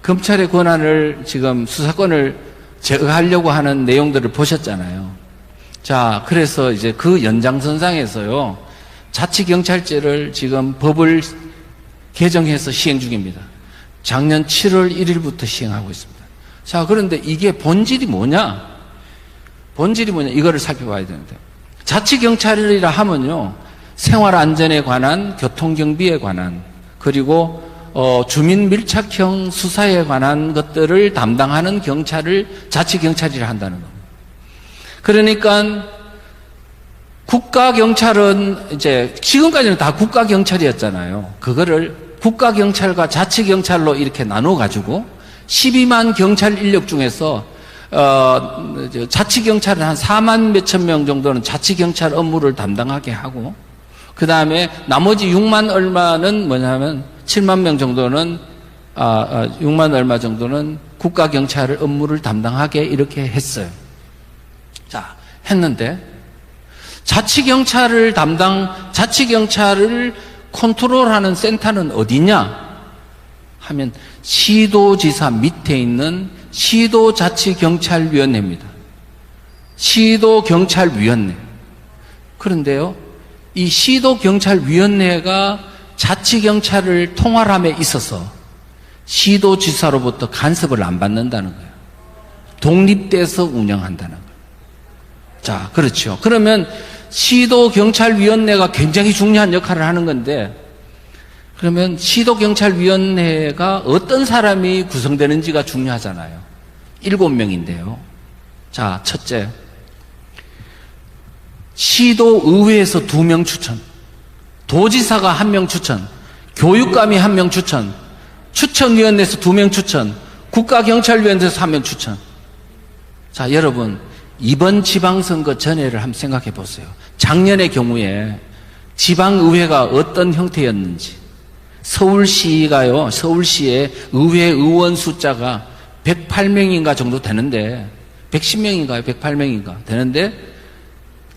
검찰의 권한을 지금 수사권을 제어하려고 하는 내용들을 보셨잖아요. 자, 그래서 이제 그 연장선상에서요, 자치경찰제를 지금 법을 개정해서 시행 중입니다. 작년 7월 1일부터 시행하고 있습니다. 자, 그런데 이게 본질이 뭐냐? 이거를 살펴봐야 되는데. 자치경찰이라 하면요, 생활안전에 관한, 교통경비에 관한, 그리고 주민 밀착형 수사에 관한 것들을 담당하는 경찰을 자치경찰이라 한다는 겁니다. 그러니까 국가경찰은 이제 지금까지는 다 국가경찰이었잖아요. 그거를 국가경찰과 자치경찰로 이렇게 나눠가지고 12만 경찰 인력 중에서 자치경찰은 한 4만 몇천 명 정도는 자치경찰 업무를 담당하게 하고, 그 다음에 나머지 6만 얼마는 뭐냐면 7만 명 정도는 6만 얼마 정도는 국가경찰 업무를 담당하게 이렇게 했어요. 자, 했는데 자치경찰을 컨트롤하는 센터는 어디냐 하면 시도지사 밑에 있는 시도자치경찰위원회입니다. 시도경찰위원회. 그런데요, 이 시도경찰위원회가 자치경찰을 통할함에 있어서 시도지사로부터 간섭을 안 받는다는 거예요. 독립돼서 운영한다는 거예요. 자, 그렇죠. 그러면 시도경찰위원회가 굉장히 중요한 역할을 하는 건데, 그러면 시도경찰위원회가 어떤 사람이 구성되는지가 중요하잖아요. 7명인데요. 자, 첫째, 시도의회에서 2명 추천, 도지사가 1명 추천, 교육감이 1명 추천, 추천위원회에서 2명 추천, 국가경찰위원회에서 1명 추천. 자, 여러분, 이번 지방선거 전에를 한번 생각해 보세요. 작년의 경우에 지방의회가 어떤 형태였는지. 서울시가요, 서울시의 의회 의원 숫자가 108명인가 정도 되는데, 110명인가요? 108명인가 되는데,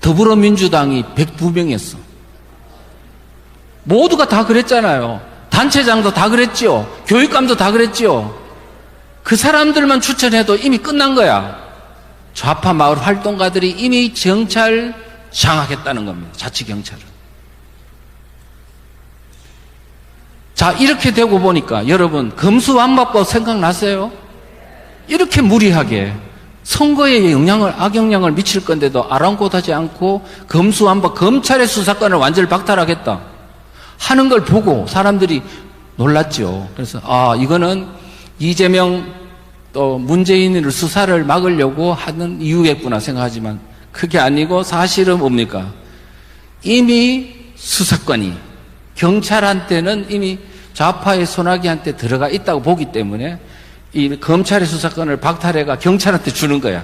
더불어민주당이 102명이었어. 모두가 다 그랬잖아요. 단체장도 다 그랬지요. 교육감도 다 그랬지요. 그 사람들만 추천해도 이미 끝난 거야. 좌파 마을 활동가들이 이미 경찰 장악했다는 겁니다. 자치경찰을. 자, 이렇게 되고 보니까 여러분, 검수완박법 생각나세요? 이렇게 무리하게 선거에 악영향을 미칠 건데도 아랑곳하지 않고 검수완박, 검찰의 수사권을 완전히 박탈하겠다 하는 걸 보고 사람들이 놀랐죠. 그래서 이거는 이재명 또 문재인을 수사를 막으려고 하는 이유겠구나 생각하지만 그게 아니고 사실은 뭡니까? 이미 수사권이 경찰한테는 이미 좌파의 손아귀한테 들어가 있다고 보기 때문에 이 검찰의 수사권을 박탈해가 경찰한테 주는 거야.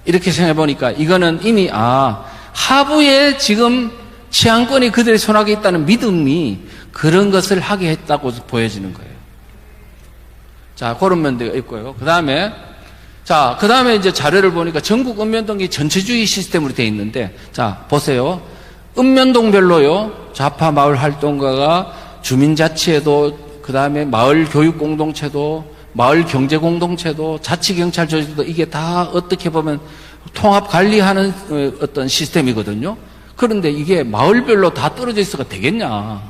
이렇게 생각해 보니까 이거는 이미 하부에 지금 치안권이 그들의 손아귀에 있다는 믿음이 그런 것을 하게 했다고 보여지는 거예요. 자, 그런 면도 있고요. 그 다음에 이제 자료를 보니까 전국 읍면동이 전체주의 시스템으로 되어 있는데, 자, 보세요. 읍면동별로요, 좌파 마을 활동가가 주민자치에도, 그 다음에 마을 교육 공동체도, 마을 경제 공동체도, 자치경찰 조직도 이게 다 어떻게 보면 통합 관리하는 어떤 시스템이거든요. 그런데 이게 마을별로 다 떨어져 있어가 되겠냐.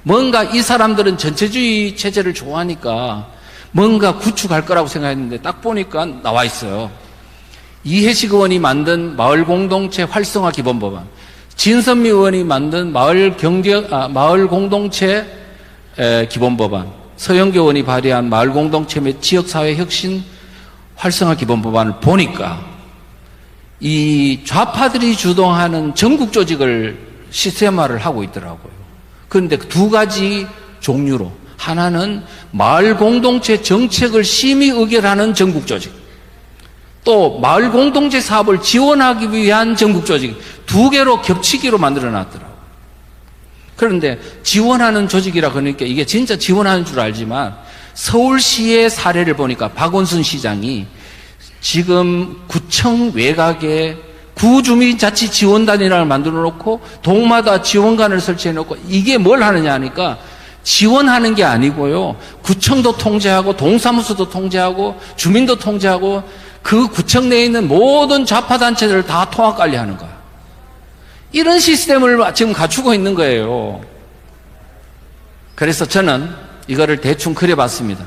뭔가 이 사람들은 전체주의 체제를 좋아하니까 뭔가 구축할 거라고 생각했는데 딱 보니까 나와 있어요. 이혜식 의원이 만든 마을 공동체 활성화 기본법안, 진선미 의원이 만든 마을 공동체 기본법안, 서영교 의원이 발의한 마을 공동체 및 지역사회 혁신 활성화 기본법안을 보니까 이 좌파들이 주동하는 전국 조직을 시스템화를 하고 있더라고요. 그런데 두 가지 종류로, 하나는 마을 공동체 정책을 심의 의결하는 전국 조직, 또 마을 공동체 사업을 지원하기 위한 전국 조직 두 개로 겹치기로 만들어 놨더라고요. 그런데 지원하는 조직이라 그러니까 이게 진짜 지원하는 줄 알지만 서울시의 사례를 보니까 박원순 시장이 지금 구청 외곽에 구주민자치지원단이라는 걸 만들어 놓고 동마다 지원관을 설치해 놓고 이게 뭘 하느냐 하니까 지원하는 게 아니고요. 구청도 통제하고 동사무소도 통제하고 주민도 통제하고 그 구청 내에 있는 모든 좌파단체들을 다 통합관리하는 거야. 이런 시스템을 지금 갖추고 있는 거예요. 그래서 저는 이거를 대충 그려봤습니다.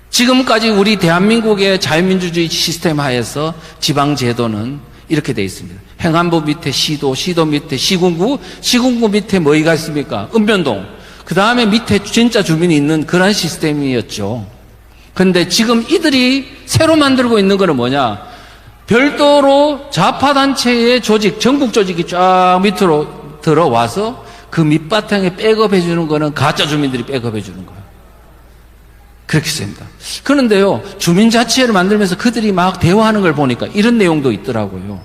지금까지 우리 대한민국의 자유민주주의 시스템 하에서 지방제도는 이렇게 되어 있습니다. 행안부 밑에 시도, 시도 밑에 시군구, 시군구 밑에 뭐가 있습니까? 읍면동. 그 다음에 밑에 진짜 주민이 있는 그런 시스템이었죠. 그런데 지금 이들이 새로 만들고 있는 거는 뭐냐? 별도로 좌파단체의 조직, 전국 조직이 쫙 밑으로 들어와서 그 밑바탕에 백업해 주는 거는 가짜 주민들이 백업해 주는 거예요. 그렇게 씁니다. 그런데요, 주민자치회를 만들면서 그들이 막 대화하는 걸 보니까 이런 내용도 있더라고요.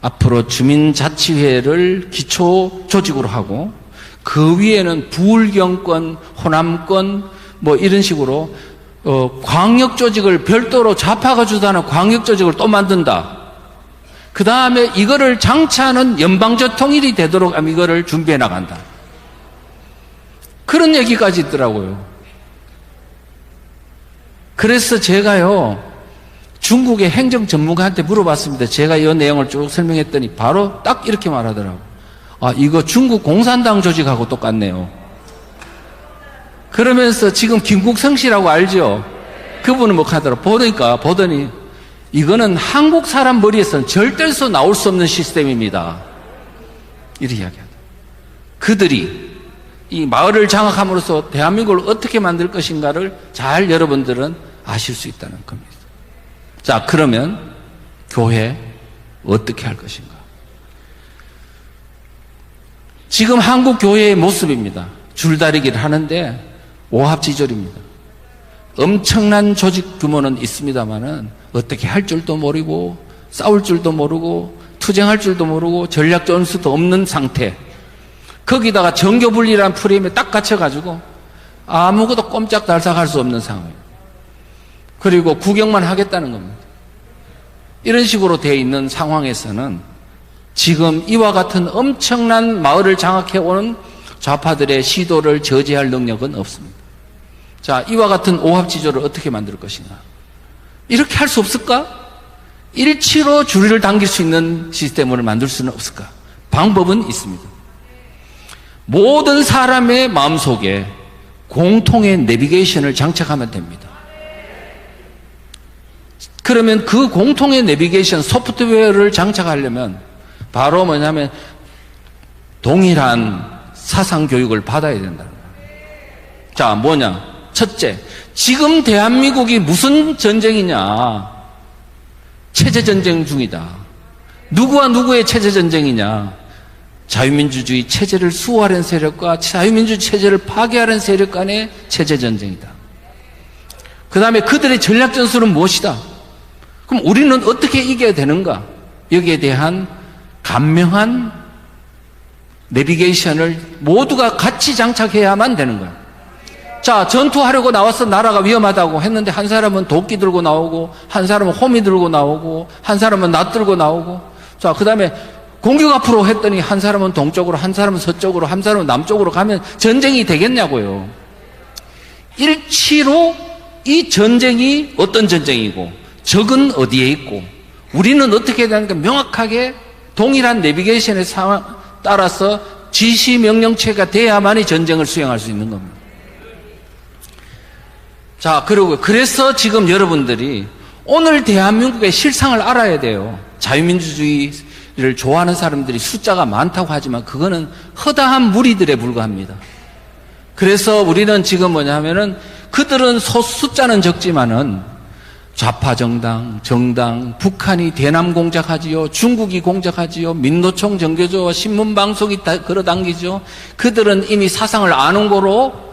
앞으로 주민자치회를 기초 조직으로 하고 그 위에는 부울경권, 호남권 뭐 이런 식으로 광역조직을 별도로 좌파가 주도하는 광역조직을 또 만든다. 그 다음에 이거를 장차는 연방제통일이 되도록 이거를 준비해 나간다. 그런 얘기까지 있더라고요. 그래서 제가요, 중국의 행정 전문가한테 물어봤습니다. 제가 이 내용을 쭉 설명했더니 바로 딱 이렇게 말하더라고요. 아, 이거 중국 공산당 조직하고 똑같네요. 그러면서 지금 김국성 씨라고 알죠? 그분은 뭐 하더라고요. 보더니 이거는 한국 사람 머리에서는 절대로 나올 수 없는 시스템입니다. 이렇게 이야기하더라고요. 그들이 이 마을을 장악함으로써 대한민국을 어떻게 만들 것인가를 잘 여러분들은 아실 수 있다는 겁니다. 자, 그러면 교회 어떻게 할 것인가? 지금 한국 교회의 모습입니다. 줄다리기를 하는데 오합지졸입니다. 엄청난 조직 규모는 있습니다만은 어떻게 할 줄도 모르고 싸울 줄도 모르고 투쟁할 줄도 모르고 전략 전술도 없는 상태. 거기다가 정교분리라는 프레임에 딱 갇혀가지고 아무것도 꼼짝달싹 할 수 없는 상황이에요. 그리고 구경만 하겠다는 겁니다. 이런 식으로 되어 있는 상황에서는 지금 이와 같은 엄청난 마을을 장악해오는 좌파들의 시도를 저지할 능력은 없습니다. 자, 이와 같은 오합지졸을 어떻게 만들 것인가? 이렇게 할 수 없을까? 일치로 줄을 당길 수 있는 시스템을 만들 수는 없을까? 방법은 있습니다. 모든 사람의 마음속에 공통의 내비게이션을 장착하면 됩니다. 그러면 그 공통의 내비게이션 소프트웨어를 장착하려면 바로 뭐냐면 동일한 사상 교육을 받아야 된다는 거예요. 자, 뭐냐? 첫째, 지금 대한민국이 무슨 전쟁이냐? 체제 전쟁 중이다. 누구와 누구의 체제 전쟁이냐? 자유민주주의 체제를 수호하려는 세력과 자유민주주의 체제를 파괴하려는 세력 간의 체제 전쟁이다. 그 다음에 그들의 전략 전술은 무엇이다? 그럼 우리는 어떻게 이겨야 되는가? 여기에 대한 간명한 내비게이션을 모두가 같이 장착해야만 되는 거예요. 자, 전투하려고 나와서 나라가 위험하다고 했는데 한 사람은 도끼 들고 나오고 한 사람은 호미 들고 나오고 한 사람은 낫 들고 나오고 자, 그 다음에 공격 앞으로 했더니 한 사람은 동쪽으로 한 사람은 서쪽으로 한 사람은 남쪽으로 가면 전쟁이 되겠냐고요. 일치로 이 전쟁이 어떤 전쟁이고 적은 어디에 있고 우리는 어떻게 해야 되는가 명확하게 동일한 내비게이션의 상황 따라서 지시 명령체가 돼야만이 전쟁을 수행할 수 있는 겁니다. 자, 그리고 그래서 지금 여러분들이 오늘 대한민국의 실상을 알아야 돼요. 자유민주주의를 좋아하는 사람들이 숫자가 많다고 하지만 그거는 허다한 무리들에 불과합니다. 그래서 우리는 지금 뭐냐면은 그들은 숫자는 적지만은 좌파 정당, 북한이 대남 공작하지요, 중국이 공작하지요, 민노총 정교조와 신문방송이 다 끌어당기죠. 그들은 이미 사상을 아는 거로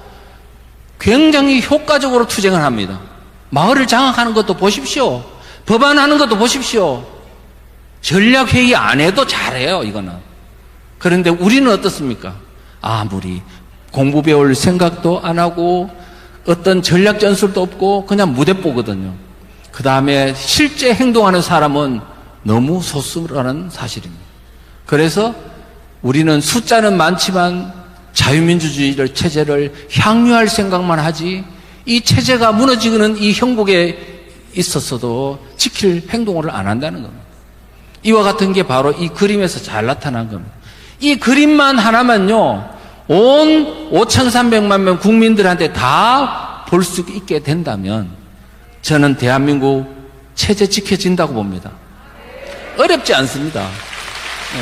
굉장히 효과적으로 투쟁을 합니다. 마을을 장악하는 것도 보십시오. 법안하는 것도 보십시오. 전략회의 안 해도 잘해요, 이거는. 그런데 우리는 어떻습니까? 아무리 공부 배울 생각도 안 하고 어떤 전략 전술도 없고 그냥 무대뽀거든요. 그 다음에 실제 행동하는 사람은 너무 소수라는 사실입니다. 그래서 우리는 숫자는 많지만 자유민주주의 체제를 향유할 생각만 하지 이 체제가 무너지는 이 형국에 있었어도 지킬 행동을 안 한다는 겁니다. 이와 같은 게 바로 이 그림에서 잘 나타난 겁니다. 이 그림만 하나만요, 온 5,300만 명 국민들한테 다 볼 수 있게 된다면 저는 대한민국 체제 지켜진다고 봅니다. 어렵지 않습니다. 네.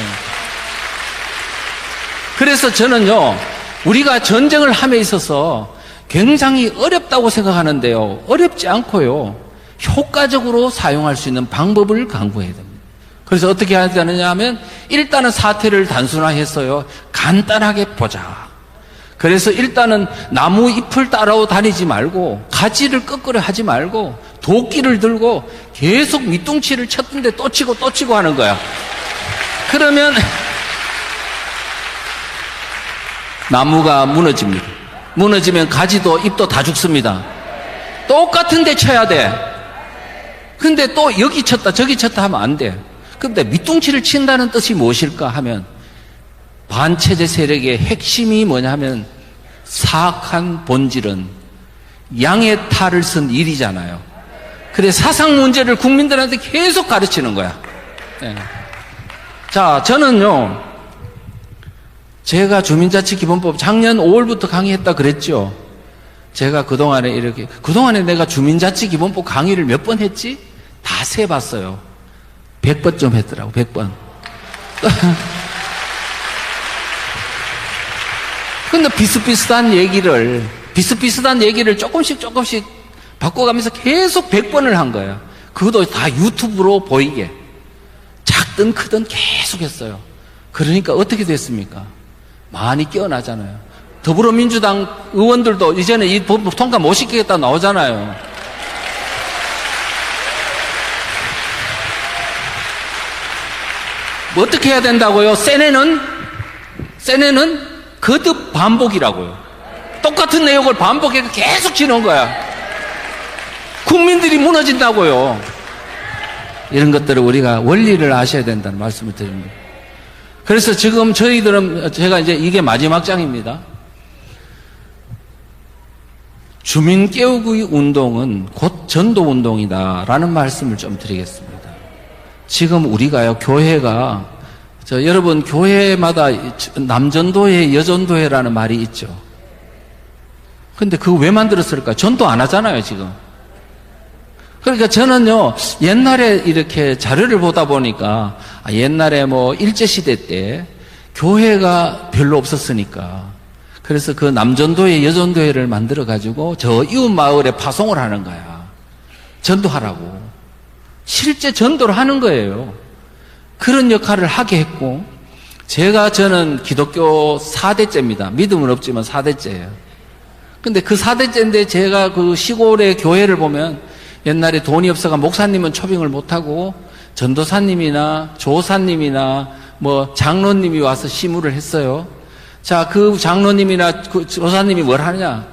그래서 저는요, 우리가 전쟁을 함에 있어서 굉장히 어렵다고 생각하는데요, 어렵지 않고요, 효과적으로 사용할 수 있는 방법을 강구해야 됩니다. 그래서 어떻게 해야 되느냐 하면 일단은 사태를 단순화해서요, 간단하게 보자. 그래서 일단은 나무 잎을 따라 다니지 말고 가지를 꺾으려 하지 말고 도끼를 들고 계속 밑둥치를 쳤는데 또 치고 또 치고 하는 거야. 그러면 나무가 무너집니다. 무너지면 가지도 잎도 다 죽습니다. 똑같은 데 쳐야 돼. 근데 또 여기 쳤다 저기 쳤다 하면 안 돼. 근데 밑둥치를 친다는 뜻이 무엇일까 하면 반체제 세력의 핵심이 뭐냐 하면 사악한 본질은 양의 탈을 쓴 일이잖아요. 그래 사상 문제를 국민들한테 계속 가르치는 거야. 네. 자, 저는요, 제가 주민자치기본법 작년 5월부터 강의했다 그랬죠. 제가 그동안에 내가 주민자치기본법 강의를 몇 번 했지? 다 세봤어요. 100번 좀 했더라고, 100번. 근데 비슷비슷한 얘기를 조금씩 바꿔가면서 계속 100번을 한 거예요. 그것도 다 유튜브로 보이게. 작든 크든 계속 했어요. 그러니까 어떻게 됐습니까? 많이 깨어나잖아요. 더불어민주당 의원들도 이제는 이 법 통과 못 시키겠다 나오잖아요. 뭐 어떻게 해야 된다고요? 세네는 거듭 반복이라고요. 똑같은 내용을 반복해서 계속 지는 거야. 국민들이 무너진다고요. 이런 것들을 우리가 원리를 아셔야 된다는 말씀을 드립니다. 그래서 지금 저희들은, 제가 이제 이게 마지막 장입니다. 주민 깨우기 운동은 곧 전도 운동이다라는 말씀을 좀 드리겠습니다. 지금 우리가요, 교회가, 여러분, 교회마다 남전도회, 여전도회라는 말이 있죠. 근데 그거 왜 만들었을까? 전도 안 하잖아요, 지금. 그러니까 저는요, 옛날에 이렇게 자료를 보다 보니까, 옛날에 뭐 일제시대 때 교회가 별로 없었으니까, 그래서 그 남전도회, 여전도회를 만들어가지고 저 이웃 마을에 파송을 하는 거야. 전도하라고. 실제 전도를 하는 거예요. 그런 역할을 하게 했고, 저는 기독교 4대째입니다. 믿음은 없지만 4대째예요. 근데 그 4대째인데 제가 그 시골의 교회를 보면 옛날에 돈이 없어가 목사님은 초빙을 못하고 전도사님이나 조사님이나 뭐 장로님이 와서 시무를 했어요. 자, 그 장로님이나 그 조사님이 뭘 하느냐?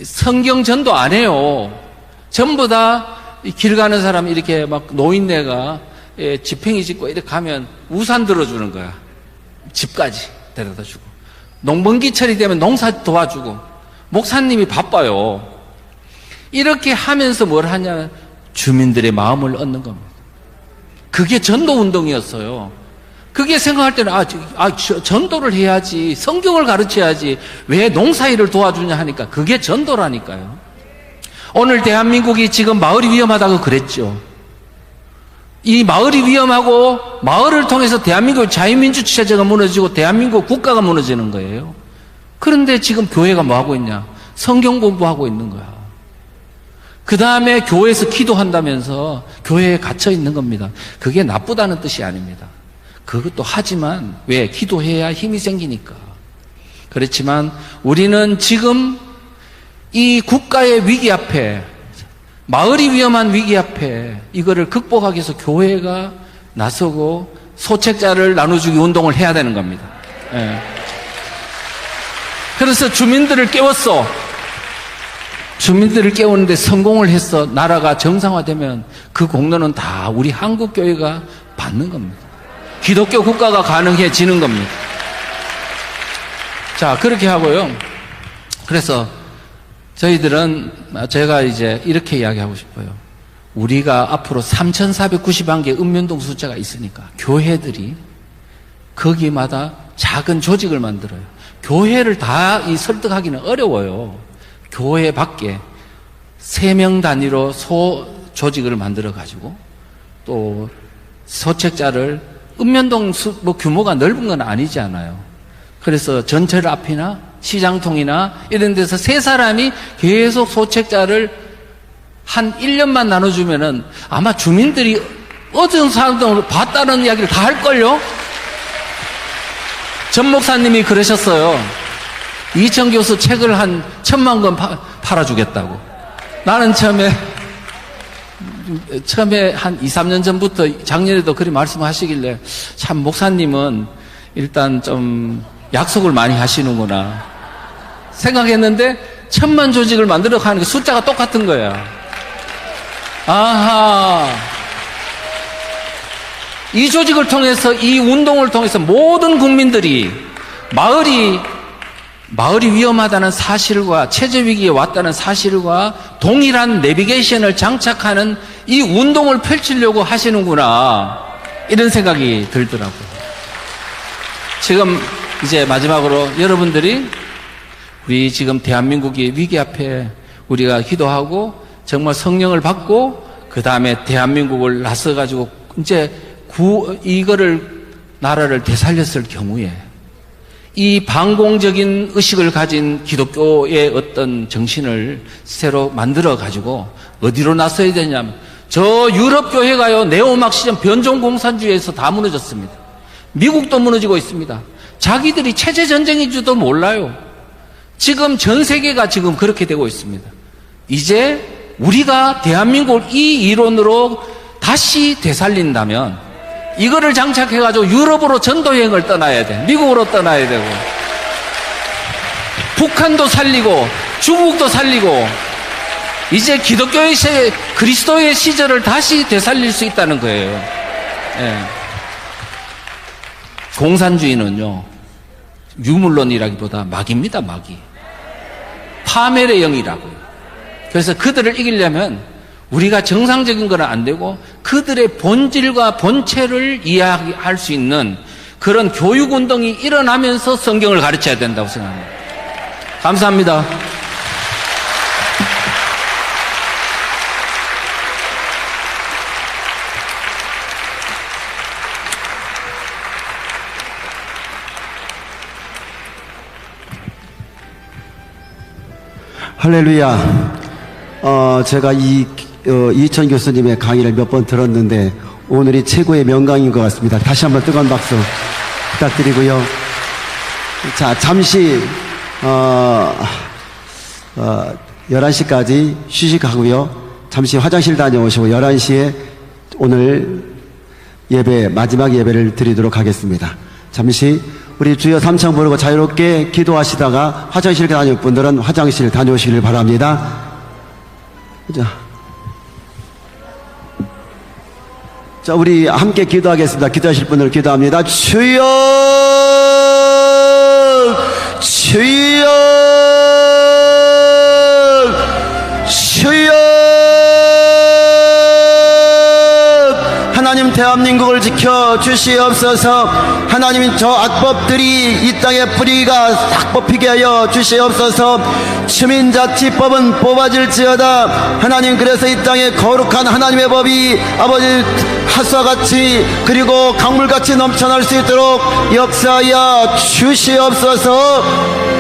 성경 전도 안 해요. 전부 다 길 가는 사람 이렇게 막 노인네가 지팽이 짚고 이렇게 가면 우산 들어주는 거야. 집까지 데려다 주고. 농번기철이 되면 농사 도와주고. 목사님이 바빠요. 이렇게 하면서 뭘 하냐면 주민들의 마음을 얻는 겁니다. 그게 전도운동이었어요. 그게 생각할 때는 전도를 해야지, 성경을 가르쳐야지, 왜 농사일을 도와주냐 하니까 그게 전도라니까요. 오늘 대한민국이 지금 마을이 위험하다고 그랬죠. 이 마을이 위험하고 마을을 통해서 대한민국 자유민주 체제가 무너지고 대한민국 국가가 무너지는 거예요. 그런데 지금 교회가 뭐 하고 있냐? 성경 공부하고 있는 거야. 그 다음에 교회에서 기도한다면서 교회에 갇혀 있는 겁니다. 그게 나쁘다는 뜻이 아닙니다. 그것도 하지만 왜? 기도해야 힘이 생기니까. 그렇지만 우리는 지금 이 국가의 위기 앞에 마을이 위험한 위기 앞에 이거를 극복하기 위해서 교회가 나서고 소책자를 나눠주기 운동을 해야 되는 겁니다. 예. 그래서 주민들을 깨웠어. 주민들을 깨우는데 성공을 했어. 나라가 정상화되면 그 공로는 다 우리 한국교회가 받는 겁니다. 기독교 국가가 가능해지는 겁니다. 자, 그렇게 하고요. 그래서 저희들은, 제가 이제 이렇게 이야기하고 싶어요. 우리가 앞으로 3,491개 읍면동 숫자가 있으니까 교회들이 거기마다 작은 조직을 만들어요. 교회를 다 설득하기는 어려워요. 교회 밖에 3명 단위로 소 조직을 만들어 가지고 또 소책자를 읍면동 뭐 규모가 넓은 건 아니지 않아요. 그래서 전철 앞이나 시장통이나 이런 데서 3사람이 계속 소책자를 한 1년만 나눠주면은 아마 주민들이 어떤 사람들 봤다는 이야기를 다 할걸요? 전 목사님이 그러셨어요. 이천 교수 책을 한 1,000만 권 팔아주겠다고. 나는 처음에 한 2, 3년 전부터 작년에도 그리 말씀하시길래 참 목사님은 일단 좀 약속을 많이 하시는구나 생각했는데 1,000만 조직을 만들어 가는 게 숫자가 똑같은 거야. 아하. 이 조직을 통해서, 이 운동을 통해서 모든 국민들이 마을이 위험하다는 사실과 체제위기에 왔다는 사실과 동일한 내비게이션을 장착하는 이 운동을 펼치려고 하시는구나, 이런 생각이 들더라고요. 지금 이제 마지막으로 여러분들이 우리 지금 대한민국이 위기 앞에 우리가 기도하고 정말 성령을 받고 그 다음에 대한민국을 나서가지고 이제 이거를 나라를 되살렸을 경우에 이 반공적인 의식을 가진 기독교의 어떤 정신을 새로 만들어 가지고 어디로 나서야 되냐면, 저 유럽 교회가요 네오막시즘 변종공산주의에서 다 무너졌습니다. 미국도 무너지고 있습니다. 자기들이 체제 전쟁인 줄도 몰라요. 지금 전 세계가 지금 그렇게 되고 있습니다. 이제 우리가 대한민국을 이 이론으로 다시 되살린다면 이거를 장착해가지고 유럽으로 전도여행을 떠나야 돼. 미국으로 떠나야 되고, 북한도 살리고 중국도 살리고, 이제 기독교의 그리스도의 시절을 다시 되살릴 수 있다는 거예요. 예. 공산주의는요 유물론이라기보다 마귀입니다. 마귀. 파멸의 영이라고요. 그래서 그들을 이기려면 우리가 정상적인 건 안 되고 그들의 본질과 본체를 이해할 수 있는 그런 교육운동이 일어나면서 성경을 가르쳐야 된다고 생각합니다. 감사합니다. 할렐루야. 제가 이천 교수님의 강의를 몇 번 들었는데 오늘이 최고의 명강인 것 같습니다. 다시 한번 뜨거운 박수 부탁드리고요. 자, 잠시 11시까지 휴식하고요. 잠시 화장실 다녀오시고 11시에 오늘 예배, 마지막 예배를 드리도록 하겠습니다. 잠시 우리 주여 삼창 부르고 자유롭게 기도하시다가 화장실 다녀올 분들은 화장실 다녀오시길 바랍니다. 자, 우리 함께 기도하겠습니다. 기도하실 분들 기도합니다. 주여, 주여, 주여. 하나님, 대한민국을 지켜 주시옵소서. 하나님, 저 악법들이 이 땅에 뿌리가 싹 뽑히게 하여 주시옵소서. 주민자치법은 뽑아질지어다. 하나님, 그래서 이 땅에 거룩한 하나님의 법이 아버지 하수와 같이 그리고 강물같이 넘쳐날 수 있도록 역사하여 주시옵소서.